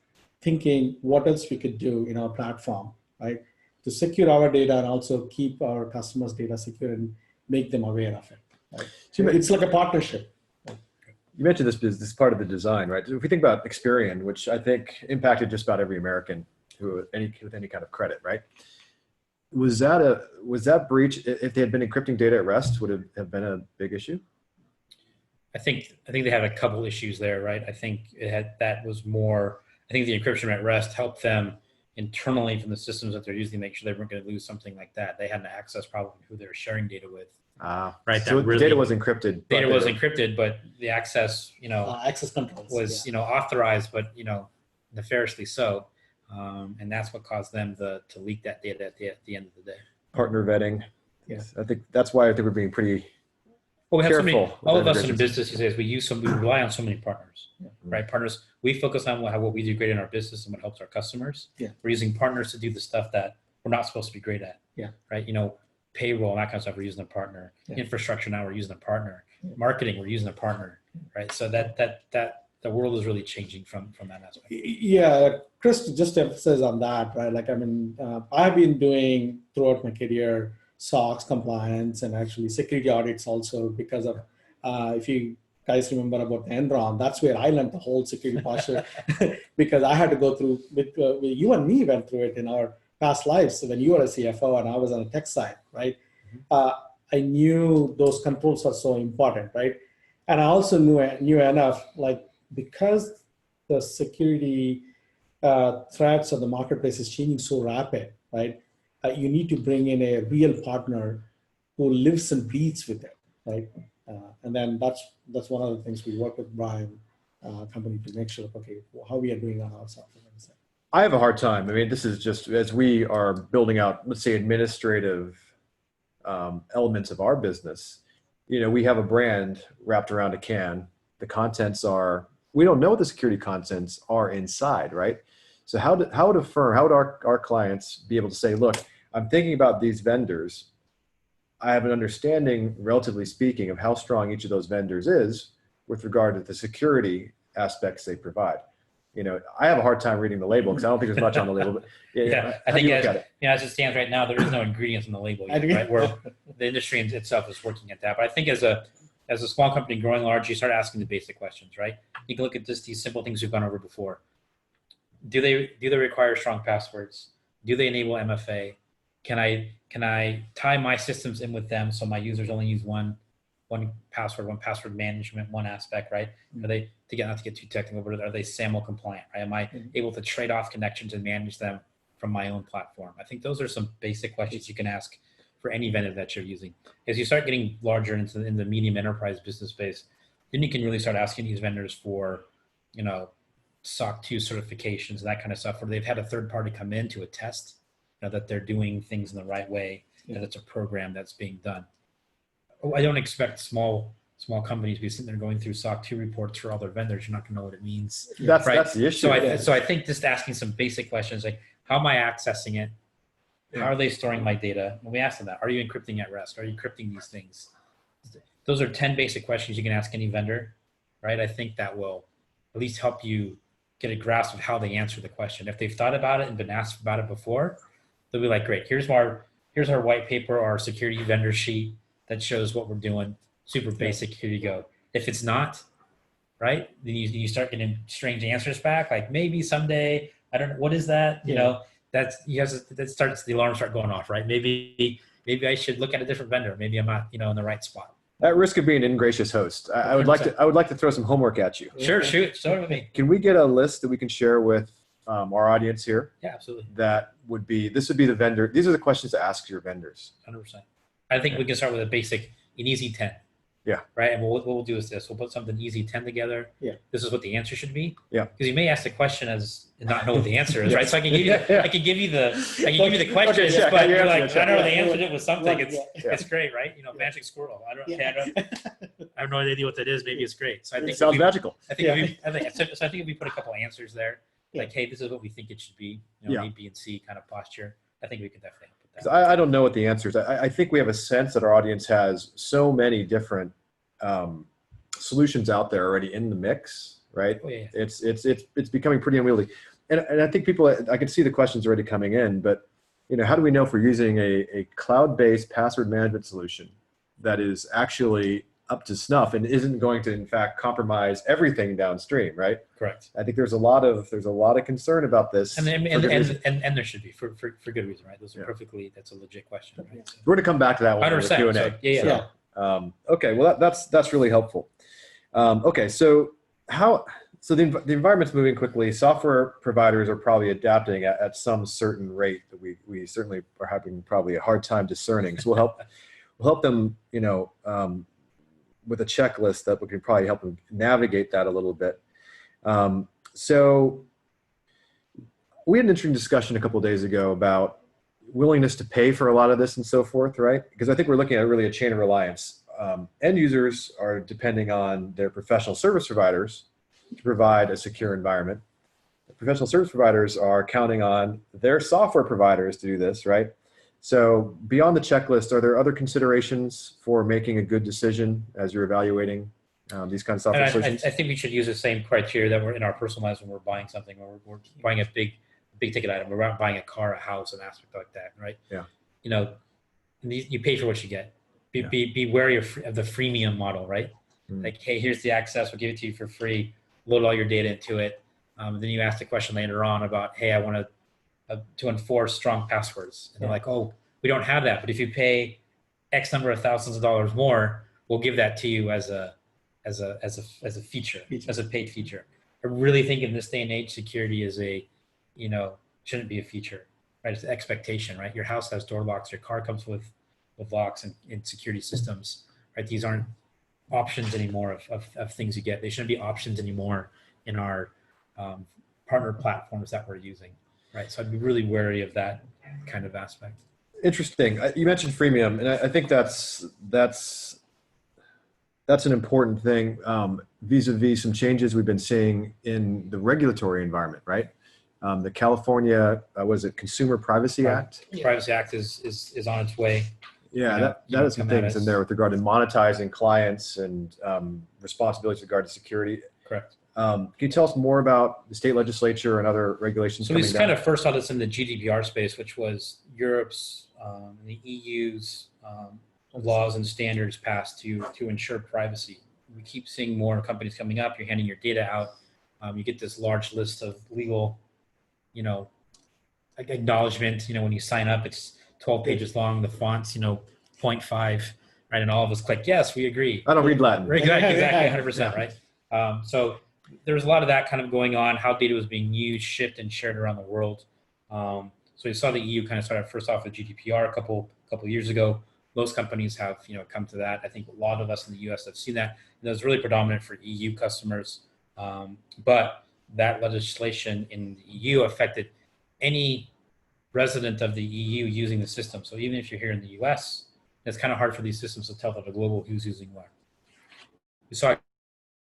thinking what else we could do in our platform, right? To secure our data and also keep our customers' data secure and make them aware of it, right? So it's like a partnership. You mentioned this part of the design, right? So if we think about Experian, which I think impacted just about every American with any kind of credit, right? Was that breach, if they had been encrypting data at rest, would it have been a big issue? I think they had a couple issues there, right? I think that was more. I think the encryption at rest helped them internally from the systems that they're using to make sure they weren't going to lose something like that. They had an access problem who they were sharing data with. Right. So the data was encrypted. Data was encrypted, but the access, access controls was, authorized, but, nefariously so. And that's what caused them to leak that data at the end of the day. Partner vetting. Yes. I think that's why I think we're being pretty Well, we have careful. so many, all of us in the integrations. business these days, we rely on so many partners, right? Partners, we focus on what we do great in our business and what helps our customers. Yeah. We're using partners to do the stuff that we're not supposed to be great at. Yeah. Right. Payroll and that kind of stuff, we're using a partner. Yeah. Infrastructure, now we're using a partner. Yeah. Marketing, we're using a partner. Right. So that the world is really changing from that aspect. Yeah, Chris, just to emphasize on that, right? Like, I've been doing throughout my career SOX compliance and actually security audits also because of, if you guys remember about Enron, that's where I learned the whole security posture because I had to go through with you and me went through it in our past lives. So when you were a CFO and I was on the tech side, right? I knew those controls are so important, right? And I also knew enough, like, because the security threats of the marketplace is changing so rapid, right? You need to bring in a real partner who lives and breathes with it, right? And then that's one of the things we work with Brian company to make sure, okay, how we are doing on our software. I have a hard time. I mean, this is just as we are building out, let's say, administrative elements of our business. We have a brand wrapped around a can. The contents are, we don't know what the security contents are inside, right? So how would our clients be able to say, look, I'm thinking about these vendors. I have an understanding, relatively speaking, of how strong each of those vendors is with regard to the security aspects they provide. I have a hard time reading the label because I don't think there's much on the label. But I think as it stands right now, there is no ingredients in the label yet, right? Where the industry itself is working at that. But I think as a small company growing large, you start asking the basic questions, right? You can look at just these simple things we've gone over before. Do they require strong passwords? Do they enable MFA? Can I tie my systems in with them so my users only use one password management, one aspect, right? Are they, not to get too technical, but are they SAML compliant, right? Am I able to trade off connections and manage them from my own platform? I think those are some basic questions you can ask for any vendor that you're using. As you start getting larger into the medium enterprise business space, then you can really start asking these vendors for, SOC 2 certifications and that kind of stuff, where they've had a third party come in to attest that they're doing things in the right way, that it's a program that's being done. I don't expect small companies to be sitting there going through SOC 2 reports for all their vendors. You're not going to know what it means. That's the issue. So I think just asking some basic questions like, how am I accessing it? How are they storing my data? When we ask them that, are you encrypting at rest? Are you encrypting these things? Those are 10 basic questions you can ask any vendor, right? I think that will at least help you get a grasp of how they answer the question. If they've thought about it and been asked about it before, they'll be like, great, here's our white paper, our security vendor sheet that shows what we're doing. Super basic, here you go. If it's not, right, then you start getting strange answers back, like maybe someday, I don't know, what is that? The alarms start going off, right? Maybe I should look at a different vendor. Maybe I'm not, in the right spot. At risk of being an ingracious host, I would like to throw some homework at you. Sure, shoot. Start with me. Can we get a list that we can share with our audience here? Yeah, absolutely. This would be the vendor. These are the questions to ask your vendors. 100%. I think we can start with an easy 10. Yeah. Right. And what we'll do is this: we'll put something easy 10 together. Yeah. This is what the answer should be. Yeah. Because you may ask the question and not know what the answer is, right? So I can give you the questions, Okay, but you're answer, like, check. I know the answer to it was something. Yeah. It's great, right? Magic squirrel. I have no idea what that is. Maybe it's great. So I think It sounds magical. I think if we put a couple answers there, like, hey, this is what we think it should be. A, B, and C kind of posture. I think we can definitely put that. I don't know what the answer is. I think we have a sense that our audience has so many different solutions out there already in the mix, right? Oh, yeah. It's becoming pretty unwieldy, and I think I can see the questions already coming in. But how do we know if we're using a cloud-based password management solution that is actually up to snuff and isn't going to in fact compromise everything downstream, right? Correct. I think there's a lot of concern about this, and there should be for good reason, right? Those are that's a legit question, right? So. We're going to come back to that one in the Q&A. So, yeah. Okay, well that's really helpful. Okay, so the environment's moving quickly. Software providers are probably adapting at some certain rate that we certainly are having probably a hard time discerning. So we'll help them, with a checklist that we can probably help them navigate that a little bit. So we had an interesting discussion a couple of days ago about willingness to pay for a lot of this and so forth, right? Because I think we're looking at really a chain of reliance. End users are depending on their professional service providers to provide a secure environment. The professional service providers are counting on their software providers to do this, right? So beyond the checklist, are there other considerations for making a good decision as you're evaluating these kinds of software solutions? I think we should use the same criteria that we're in our personal lives when we're buying something, or we're buying a big ticket item. We're buying a car, a house, an aspect like that, right? Yeah. You know, you pay for what you get. Be wary of the freemium model, right? Like, hey, here's the access. We'll give it to you for free. Load all your data into it. Then you ask the question later on about, hey, I want to enforce strong passwords. And they're like, oh, we don't have that. But if you pay X number of thousands of dollars more, we'll give that to you as a feature, as a paid feature. I really think in this day and age, security is shouldn't be a feature, right? It's an expectation, right? Your house has door locks. Your car comes with locks and security systems, right? These aren't options anymore of things you get. They shouldn't be options anymore in our partner platforms that we're using, right? So I'd be really wary of that kind of aspect. Interesting. You mentioned freemium, and I think that's an important thing vis-a-vis some changes we've been seeing in the regulatory environment, right? The California, was it Consumer Privacy Act? Privacy Act is on its way. Yeah, that has some things in there with regard to monetizing clients and responsibilities with regard to security. Correct. Can you tell us more about the state legislature and other regulations? So we kind of first saw this in the GDPR space, which was Europe's, the EU's laws and standards passed to ensure privacy. We keep seeing more companies coming up. You're handing your data out. You get this large list of legal, acknowledgement. When you sign up, it's 12 pages long. The font's 0.5, right? And all of us click yes, we agree. I don't read Latin. Right, exactly, 100%, right? So there's a lot of that kind of going on. How data was being used, shipped, and shared around the world. So we saw the EU kind of started first off with GDPR a couple years ago. Most companies have come to that. I think a lot of us in the US have seen that. And it was really predominant for EU customers. But that legislation in the EU affected any resident of the EU using the system. So even if you're here in the US, it's kind of hard for these systems to tell that the global who's using what. We saw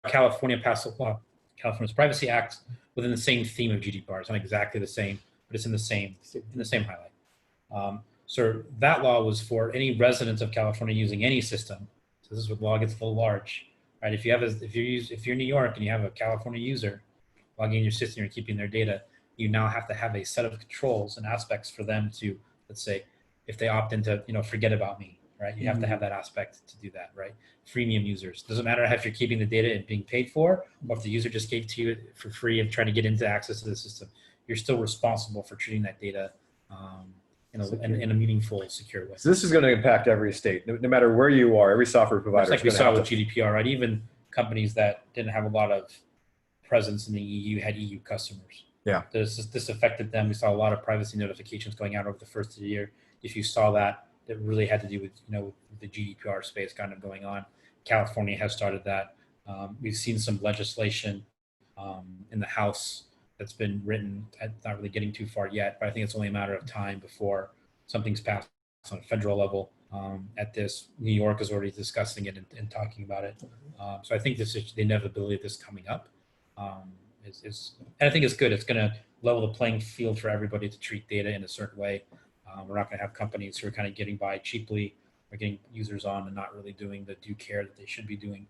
California pass a law, California's Privacy Act, within the same theme of GDPR. It's not exactly the same, but it's in the same highlight. So that law was for any resident of California using any system. So this is where the law gets a little large, right? If you're in New York and you have a California user logging in your system, you're keeping their data, you now have to have a set of controls and aspects for them to, let's say, if they opt into, forget about me, right? You have to have that aspect to do that, right? Freemium users. Doesn't matter if you're keeping the data and being paid for, or if the user just gave to you for free and trying to get into access to the system, you're still responsible for treating that data in a meaningful, secure way. So this is going to impact every state, no matter where you are. Every software provider. Like we saw with GDPR, right? Even companies that didn't have a lot of presence in the EU had EU customers. Yeah. This affected them. We saw a lot of privacy notifications going out over the first of the year. If you saw that really had to do with the GDPR space kind of going on. California has started that. We've seen some legislation in the House that's been written. Not really getting too far yet, but I think it's only a matter of time before something's passed on a federal level. At this, New York is already discussing it and talking about it. So I think this is the inevitability of this coming up. And I think it's good. It's going to level the playing field for everybody to treat data in a certain way. We're not going to have companies who are kind of getting by cheaply or getting users on and not really doing the due care that they should be doing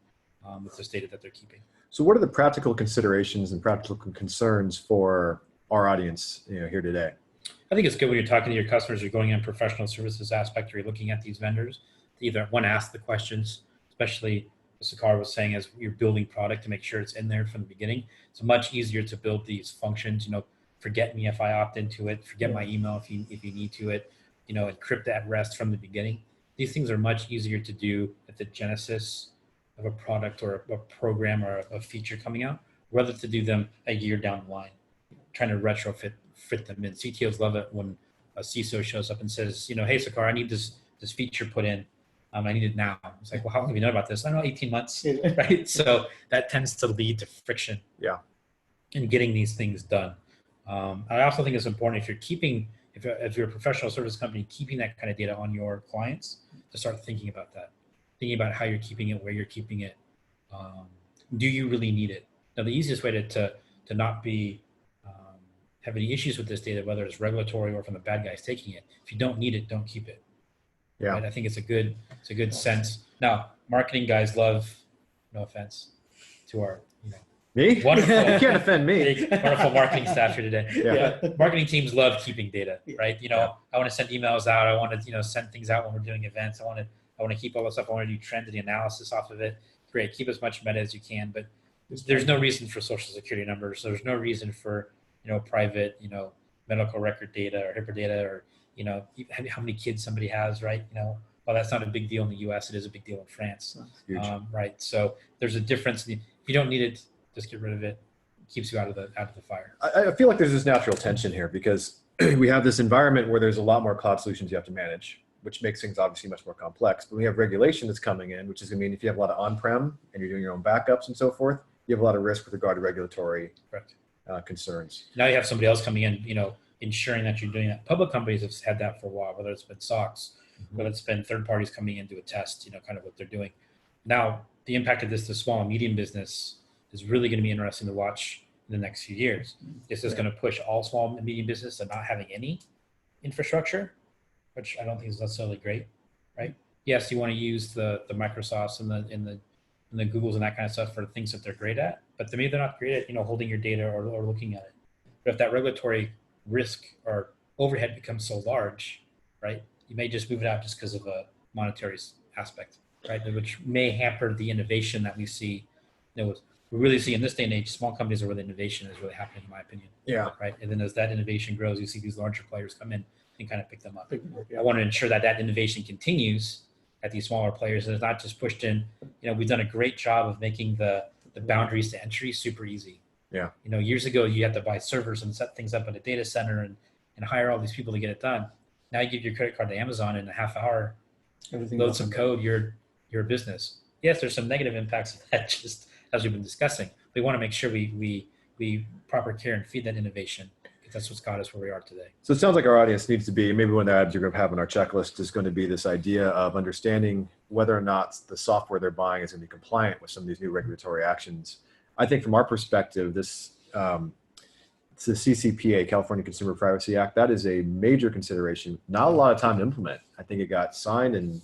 with this data that they're keeping. So what are the practical considerations and practical concerns for our audience here today? I think it's good when you're talking to your customers, you're going in professional services aspect, or you're looking at these vendors to either one, ask the questions, especially what Sakar was saying, as you're building product to make sure it's in there from the beginning. It's much easier to build these functions, forget me if I opt into it, forget my email if you need to it, encrypt at rest from the beginning. These things are much easier to do at the genesis of a product or a program or a feature coming out, rather to do them a year down the line, trying to retrofit them in. CTOs love it when a CISO shows up and says, hey, Sakar, I need this feature put in. I need it now. It's like, well, how long have you known about this? I don't know, 18 months, right? So that tends to lead to friction in getting these things done. I also think it's important if you're keeping, if you're a professional service company, keeping that kind of data on your clients, to start thinking about that, thinking about how you're keeping it, where you're keeping it. Do you really need it? Now, the easiest way to not be have any issues with this data, whether it's regulatory or from the bad guys taking it, if you don't need it, don't keep it. Yeah. Right? I think it's a good sense. Now, marketing guys love, no offense to our, Me? wonderful, You can't offend me. wonderful marketing staff here today. Yeah. Marketing teams love keeping data, right? I want to send emails out. I want to, send things out when we're doing events. I want to keep all this stuff. I want to do trend analysis off of it. Great. Keep as much meta as you can, but there's no reason for social security numbers. There's no reason for, private, medical record data or HIPAA data, or, how many kids somebody has, right? Well, that's not a big deal in the US. It is a big deal in France. Right. So there's a difference. If you don't need it, just get rid of it. It keeps you out of the fire. I feel like there's this natural tension here because we have this environment where there's a lot more cloud solutions you have to manage, which makes things obviously much more complex. But we have regulation that's coming in, which is going to mean if you have a lot of on-prem and you're doing your own backups and so forth, you have a lot of risk with regard to regulatory concerns. Now you have somebody else coming in, ensuring that you're doing that. Public companies have had that for a while, whether it's been SOX, whether it's been third parties coming in to attest, kind of what they're doing. Now, the impact of this to small and medium business is really going to be interesting to watch in the next few years. This is going to push all small and medium business to not having any infrastructure, which I don't think is necessarily great, right? Yes, you want to use the Microsofts and the Googles and that kind of stuff for things that they're great at, but to me, they're not great at, holding your data or looking at it. But if that regulatory risk or overhead becomes so large, right, you may just move it out just because of a monetary aspect, right, which may hamper the innovation that we see. We really see in this day and age, small companies are where the innovation is really happening, in my opinion. Yeah. Right. And then as that innovation grows, you see these larger players come in and kind of pick them up. I want to ensure that innovation continues at these smaller players and it's not just pushed in. We've done a great job of making the boundaries to entry super easy. Yeah. Years ago, you had to buy servers and set things up at a data center and hire all these people to get it done. Now you give your credit card to Amazon in a half hour, load some code, you're a business. Yes, there's some negative impacts of that, just as we've been discussing. We want to make sure we proper care and feed that innovation, because that's what's got us where we are today. So it sounds like our audience needs to be, maybe one of the items you're going to have on our checklist is going to be this idea of understanding whether or not the software they're buying is going to be compliant with some of these new regulatory actions. I think from our perspective, this it's the CCPA, California Consumer Privacy Act. That is a major consideration. Not a lot of time to implement. I think it got signed in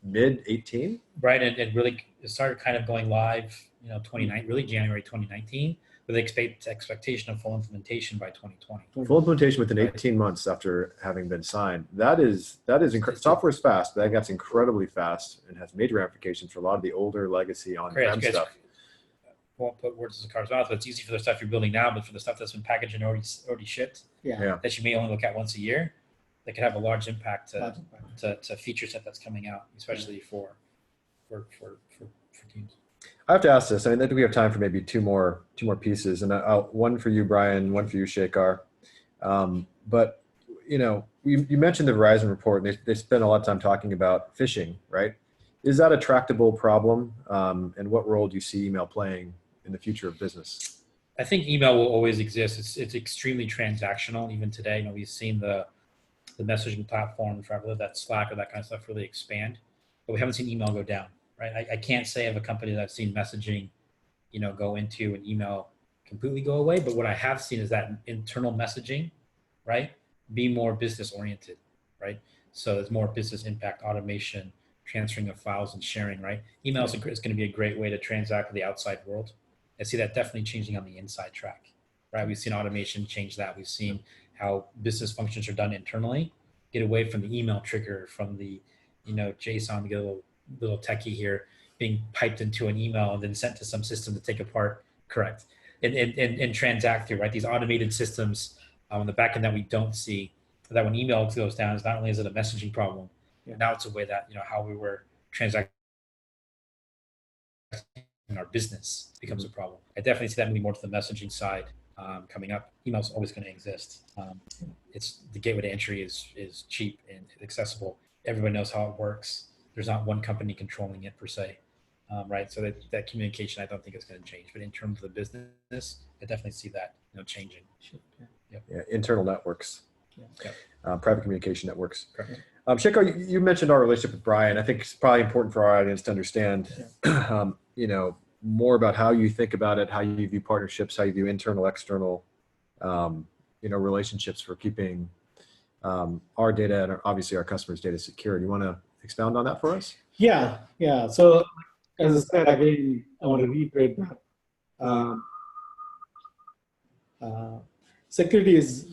mid-18. Right, and really it started kind of going live, really January 2019, with expectation of full implementation by 2020. Full implementation within 18 months after having been signed. That is incredible. Software is fast, but that's incredibly fast and has major ramifications for a lot of the older legacy on-prem stuff. Won't put words in the car's mouth, but it's easy for the stuff you're building now, but for the stuff that's been packaged and already shipped, that you may only look at once a year, that could have a large impact to feature set that's coming out, especially for teams. I have to ask this. I think we have time for maybe two more pieces, and one for you, Brian, one for you, Shekhar. But you mentioned the Verizon report, and they spent a lot of time talking about phishing, right? Is that a tractable problem, and what role do you see email playing in the future of business? I think email will always exist. It's extremely transactional. Even today, we've seen the messaging platforms, whether that's Slack or that kind of stuff, really expand, but we haven't seen email go down. Right? I can't say of a company that I've seen messaging, go into an email completely go away. But what I have seen is that internal messaging, right, be more business oriented, right? So there's more business impact, automation, transferring of files and sharing, right? Email is going to be a great way to transact with the outside world. I see that definitely changing on the inside track, right? We've seen automation change that. We've seen how business functions are done internally, get away from the email trigger, from the, JSON, to get a little techie here, being piped into an email and then sent to some system to take apart, correct, and transact through, right? These automated systems on the back end that we don't see, that when email goes down, is not only is it a messaging problem, now it's a way that, how we were transacting in our business becomes a problem. I definitely see that moving more to the messaging side coming up. Email's always going to exist. It's the gateway to entry is cheap and accessible. Everybody knows how it works. There's not one company controlling it per se, right? So that communication, I don't think is going to change. But in terms of the business, I definitely see that changing. internal networks, private communication networks. Correct. Shekhar, you mentioned our relationship with Brian. I think it's probably important for our audience to understand, you know, more about how you think about it, how you view partnerships, how you view internal, external, you know, relationships for keeping our data and obviously our customers' data secure. Do you want to expound on that for us? Yeah. So as I said, again, I want to reiterate that security is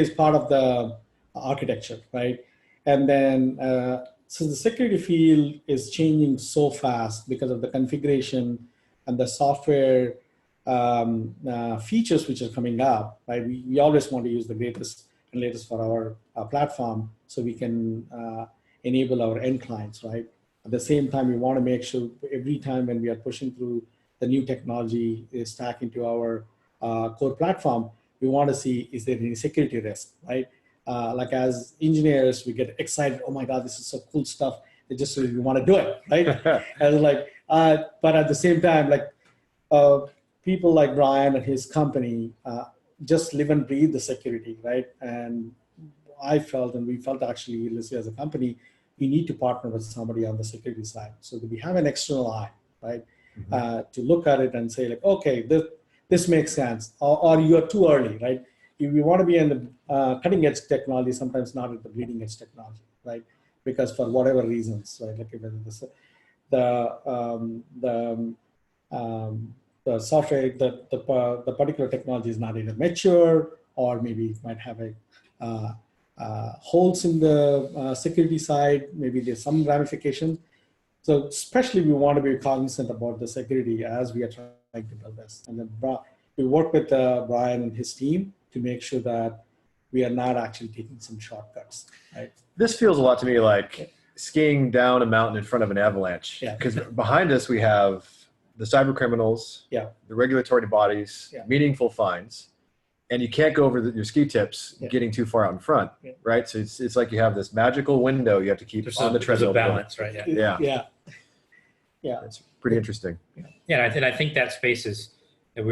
part of the architecture, right? And then since the security field is changing so fast because of the configuration and the software features which are coming up, right? We always want to use the greatest and latest for our platform so we can enable our end clients, right? At the same time, we want to make sure every time when we are pushing through the new technology stack into our core platform, we want to see, is there any security risk, right? Like as engineers, we get excited, oh my God, this is so cool stuff. It just we want to do it, right? And like, but at the same time, like people like Brian and his company just live and breathe the security, right? And I felt, and we felt actually, let's say as a company, we need to partner with somebody on the security side so that we have an external eye, right? To look at it and say like, okay, this makes sense, or you're too early, right? We want to be in the cutting edge technology, sometimes not at the bleeding edge technology, right? Because for whatever reasons, right? Like even the software, the particular technology is not either mature, or maybe it might have holes in the security side. Maybe there's some ramification. So especially we want to be cognizant about the security as we are trying to build this. And then we work with Brian and his team to make sure that we are not actually taking some shortcuts, right? This feels a lot to me like skiing down a mountain in front of an avalanche. Because behind us we have the cyber criminals, the regulatory bodies, meaningful fines, and you can't go over your ski tips getting too far out in front, right? So it's like you have this magical window you have to keep on the treadmill. There's a balance, right? Yeah. It's pretty interesting. Yeah, and I think that space is, we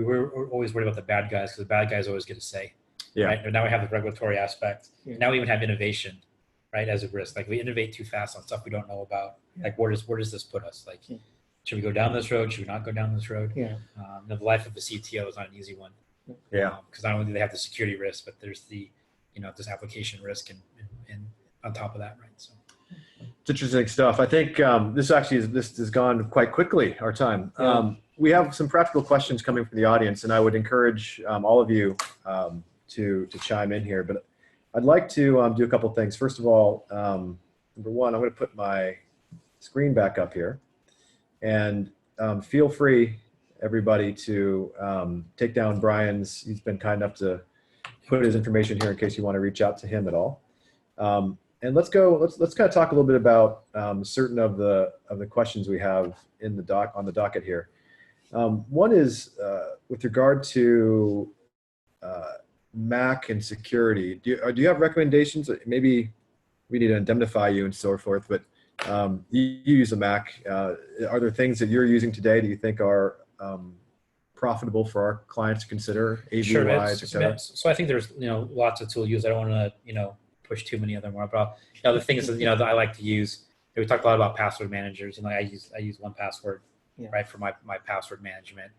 were always worried about the bad guys because the bad guys always get a say. Right? But now we have the regulatory aspect. Now we even have innovation, right, as a risk. Like we innovate too fast on stuff we don't know about. Like where does this put us? Like, should we go down this road? Should we not go down this road? The life of a CTO is not an easy one. Because not only do they have the security risk, but there's the, this application risk and on top of that, right? So. It's interesting stuff. I think this has gone quite quickly, our time. We have some practical questions coming from the audience, and I would encourage all of you to chime in here. But I'd like to do a couple things. First of all, number one, I'm going to put my screen back up here. And feel free, everybody, to take down Brian's. He's been kind enough to put his information here in case you want to reach out to him at all. And let's kind of talk a little bit about certain of the questions we have in on the docket here. One is with regard to Mac and security. Do you have recommendations? Maybe we need to indemnify you and so forth, but you use a Mac. Are there things that you're using today that you think are profitable for our clients to consider, AV-wise, et cetera? So I think there's lots of tool use. I don't want to push too many of them. But the thing is that I like to use. We talked a lot about password managers. I use 1Password, right, for my password management.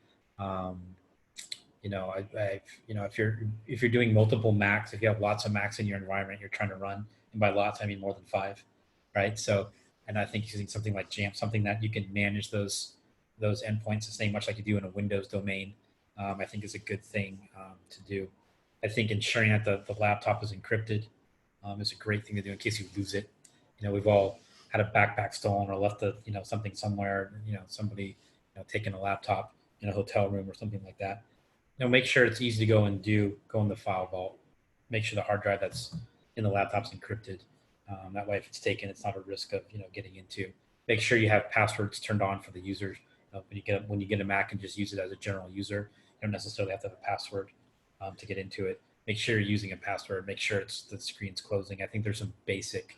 If you're doing multiple Macs, if you have lots of Macs in your environment, you're trying to run, and by lots I mean more than 5, right? So, and I think using something like Jamf, something that you can manage those endpoints the same much like you do in a Windows domain, I think is a good thing to do. I think ensuring that the laptop is encrypted is a great thing to do in case you lose it. We've all had a backpack stolen or left something somewhere. Somebody taking a laptop in a hotel room or something like that. Make sure it's easy to go in the file vault. Make sure the hard drive that's in the laptop's encrypted. That way, if it's taken, it's not a risk of getting into. Make sure you have passwords turned on for the users. When you get a Mac and just use it as a general user, you don't necessarily have to have a password to get into it. Make sure you're using a password. Make sure the screen's closing. I think there's some basic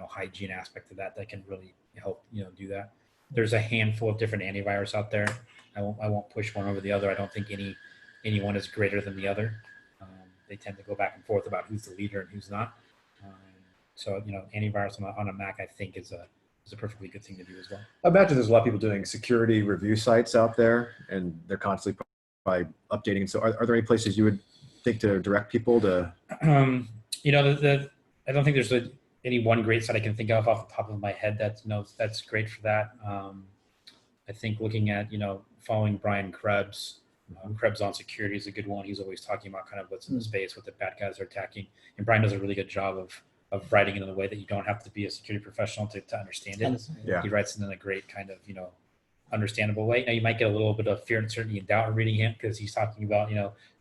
hygiene aspect to that can really help do that. There's a handful of different antivirus out there. I won't push one over the other. I don't think any one is greater than the other. They tend to go back and forth about who's the leader and who's not. So antivirus on a Mac, I think, is a perfectly good thing to do as well. I imagine there's a lot of people doing security review sites out there, and they're constantly probably updating. So are there any places you would think to direct people to? I don't think there's any one great site I can think of off the top of my head that's great for that. I think looking at following Brian Krebs. Krebs on security is a good one. He's always talking about kind of what's in the space, what the bad guys are attacking, and Brian does a really good job of writing it in a way that you don't have to be a security professional to understand it. Yeah. He writes it in a great kind of understandable way. Now you might get a little bit of fear, uncertainty, and doubt in reading him because he's talking about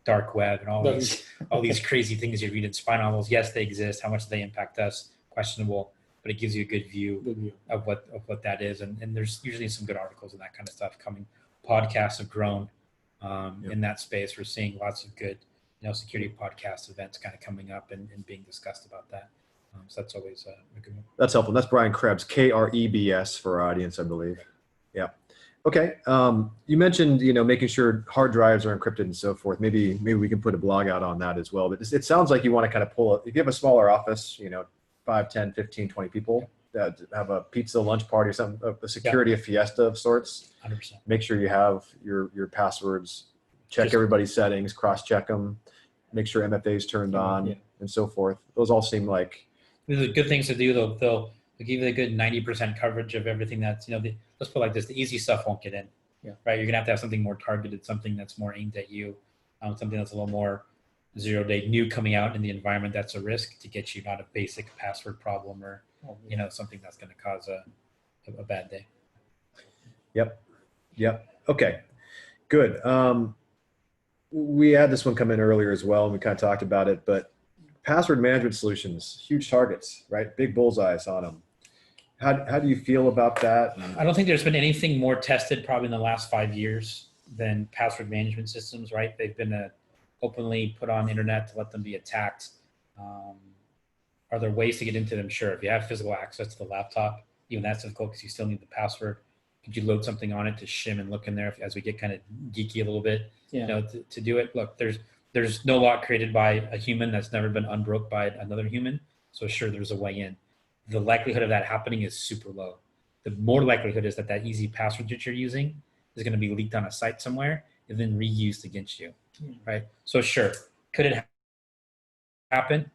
dark web and all these crazy things you read in spy novels. Yes, they exist. How much do they impact us? Questionable, but it gives you a good view of what that is. And there's usually some good articles and that kind of stuff coming. Podcasts have grown in that space. We're seeing lots of good security podcast events kind of coming up and being discussed about that. So that's always a good one. That's helpful. That's Brian Krebs, Krebs for our audience, I believe. Yeah. Okay. You mentioned, making sure hard drives are encrypted and so forth. Maybe we can put a blog out on that as well. But it sounds like you want to kind of if you have a smaller office, 5, 10, 15, 20 people that have a pizza lunch party or something, a security, a fiesta of sorts. 100%. Make sure you have your passwords, check everybody's settings, cross-check them, make sure MFA is turned on and so forth. Those all seem like these are good things to do. They'll give you a good 90% coverage of everything that's, let's put it like this, the easy stuff won't get in, right? You're gonna have to have something more targeted, something that's more aimed at you, something that's a little more zero-day new coming out in the environment that's a risk to get you not a basic password problem or, something that's gonna cause a bad day. Yep. Okay, good. We had this one come in earlier as well, and we kind of talked about it, but password management solutions, huge targets, right? Big bullseyes on them. How do you feel about that? I don't think there's been anything more tested probably in the last 5 years than password management systems, right? They've been openly put on internet to let them be attacked. Are there ways to get into them? Sure. If you have physical access to the laptop, even that's difficult because you still need the password. Could you load something on it to shim and look in there as we get kind of geeky a little bit, to do it? Look, there's no law created by a human that's never been unbroke by another human. So sure, there's a way in. The likelihood of that happening is super low. The more likelihood is that easy password that you're using is going to be leaked on a site somewhere and then reused against you, right? So sure, could it happen?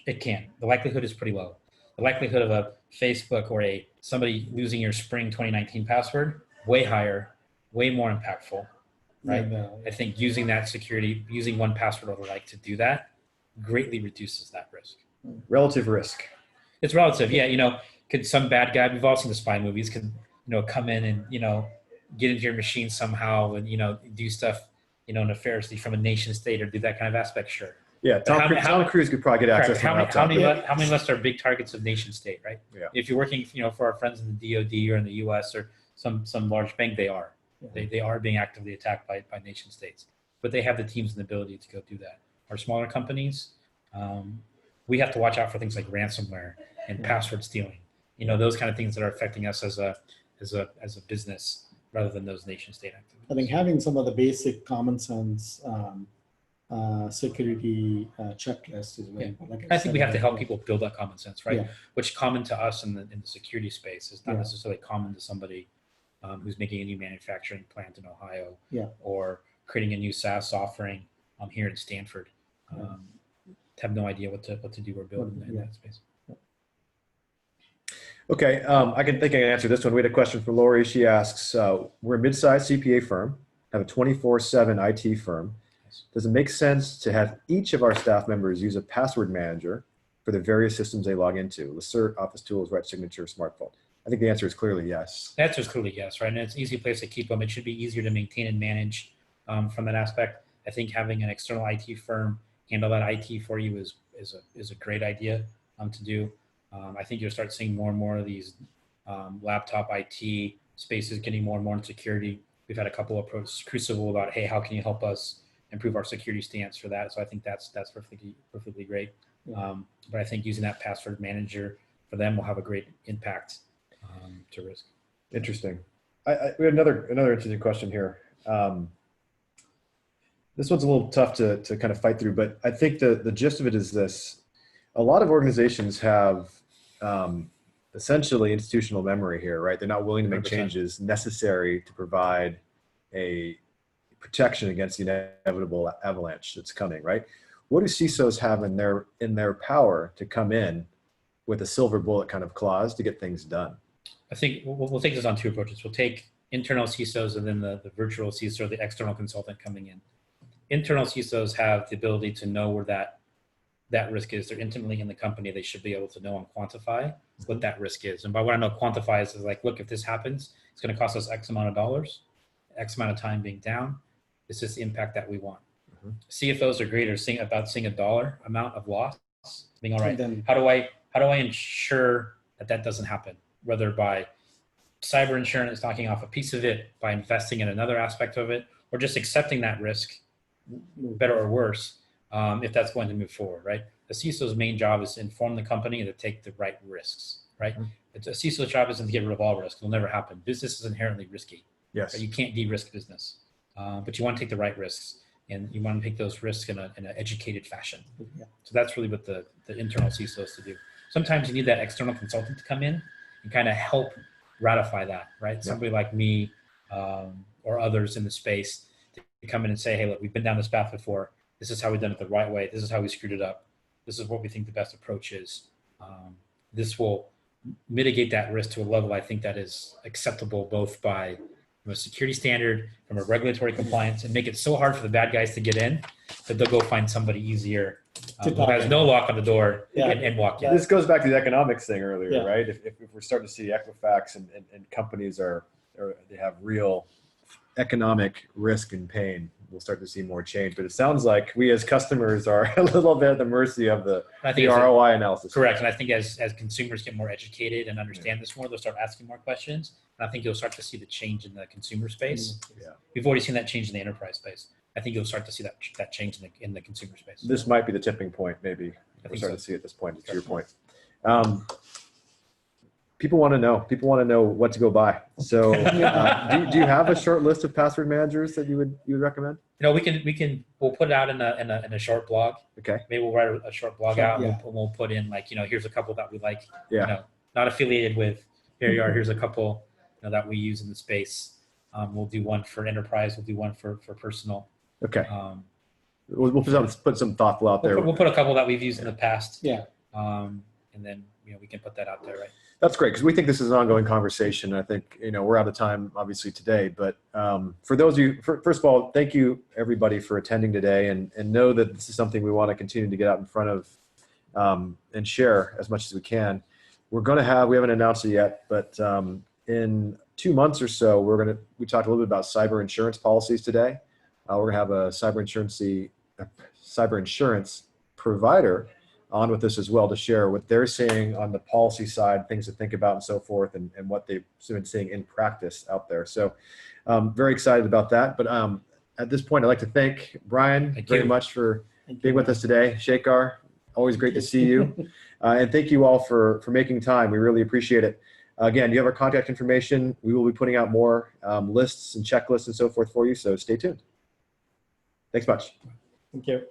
It can. The likelihood is pretty low. The likelihood of a Facebook or somebody losing your spring 2019 password, way higher, way more impactful, right? I think using that security, using 1Password or the like to do that greatly reduces that risk. Relative risk. It's relative. Yeah. Could some bad guy, we've all seen the spy movies, could, come in and, get into your machine somehow and, do stuff, nefariously from a nation state or do that kind of aspect. Sure. Yeah. Tom Cruise could probably get access to how many of us are big targets of nation state, right? Yeah. If you're working, for our friends in the DOD or in the US or some large bank, they are. They are being actively attacked by nation states, but they have the teams and the ability to go do that. Our smaller companies, we have to watch out for things like ransomware and password stealing. Those kind of things that are affecting us as a business rather than those nation state activities. I think having some of the basic common sense security checklist is very important. I think we have to help people build that common sense, right? Yeah. Which common to us in the security space is not necessarily common to somebody who's making a new manufacturing plant in Ohio or creating a new SaaS offering here in Stanford. Have no idea what to do or build in that space. Okay, I can answer this one. We had a question from Lori. She asks, we're a mid-sized CPA firm, have a 24/7 IT firm. Does it make sense to have each of our staff members use a password manager for the various systems they log into? Cert, Office Tools, Right Signature, Smartphone. I think the answer is clearly yes. The answer is clearly yes, right? And it's an easy place to keep them. It should be easier to maintain and manage from that aspect. I think having an external IT firm handle that IT for you is a great idea to do. I think you'll start seeing more and more of these laptop IT spaces getting more and more in security. We've had a couple of approaches, Crucyble, about, hey, how can you help us improve our security stance for that? So I think that's perfectly great. But I think using that password manager for them will have a great impact to risk. Interesting. We have another interesting question here. This one's a little tough to kind of fight through, but I think the gist of it is this. A lot of organizations have essentially institutional memory here, right? They're not willing to make 100%. changes necessary to provide a protection against the inevitable avalanche that's coming, right? What do CISOs have in their power to come in with a silver bullet kind of clause to get things done? I think we'll take this on two approaches. We'll take internal CISOs and then the virtual CISO, the external consultant coming in. Internal CISOs have the ability to know where that risk is. They're intimately in the company. They should be able to know and quantify what that risk is. And by what I know quantify is like, look, if this happens, it's going to cost us X amount of dollars, X amount of time being down. This is the impact that we want. CFOs are great about seeing a dollar amount of loss, being all right. How do I ensure that doesn't happen? Whether by cyber insurance, knocking off a piece of it, by investing in another aspect of it, or just accepting that risk, better or worse, if that's going to move forward, right? The CISO's main job is to inform the company and to take the right risks, right? A CISO's job isn't to get rid of all risk. It'll never happen. Business is inherently risky. Yes. Right? You can't de-risk business, but you want to take the right risks, and you want to take those risks in an educated fashion. Yeah. So that's really what the internal CISO is to do. Sometimes you need that external consultant to come in and kind of help ratify that, right? Yeah. Somebody like me or others in the space to come in and say, hey, look, we've been down this path before. This is how we've done it the right way. This is how we screwed it up. This is what we think the best approach is. This will mitigate that risk to a level I think that is acceptable both by from a security standard, from a regulatory compliance, and make it so hard for the bad guys to get in that they'll go find somebody easier who has no lock on the door and walk in. This goes back to the economics thing earlier, right? If we're starting to see Equifax and companies they have real economic risk and pain, we'll start to see more change. But it sounds like we as customers are a little bit at the mercy of the ROI analysis. Correct. And I think as consumers get more educated and understand this more, they'll start asking more questions. And I think you'll start to see the change in the consumer space. Yeah. We've already seen that change in the enterprise space. I think you'll start to see that change in the consumer space. This might be the tipping point, maybe. We're starting to see at this point, to your point. People want to know. People want to know what to go buy. So, do you have a short list of password managers that you would recommend? We'll put it out in a short blog. Okay. Maybe we'll write a short blog out. Yeah. We'll put in here's a couple that we like. Yeah. Not affiliated with. Here you are. Here's a couple that we use in the space. We'll do one for enterprise. We'll do one for personal. Okay. We'll put some thoughtful out there. We'll put a couple that we've used in the past. Yeah. And then we can put that out there, right? That's great, because we think this is an ongoing conversation. I think we're out of time, obviously, today. But for those of you, first of all, thank you everybody for attending today, and know that this is something we want to continue to get out in front of and share as much as we can. We haven't announced it yet, but in 2 months or so, we talked a little bit about cyber insurance policies today. We're gonna have a cyber insurance provider on with us as well to share what they're seeing on the policy side, things to think about and so forth, and what they've been seeing in practice out there. So very excited about that. But at this point, I'd like to thank Brian very much for being with us today. Shekhar, always great to see you. And thank you all for making time. We really appreciate it. Again, you have our contact information. We will be putting out more lists and checklists and so forth for you, so stay tuned. Thanks much. Thank you.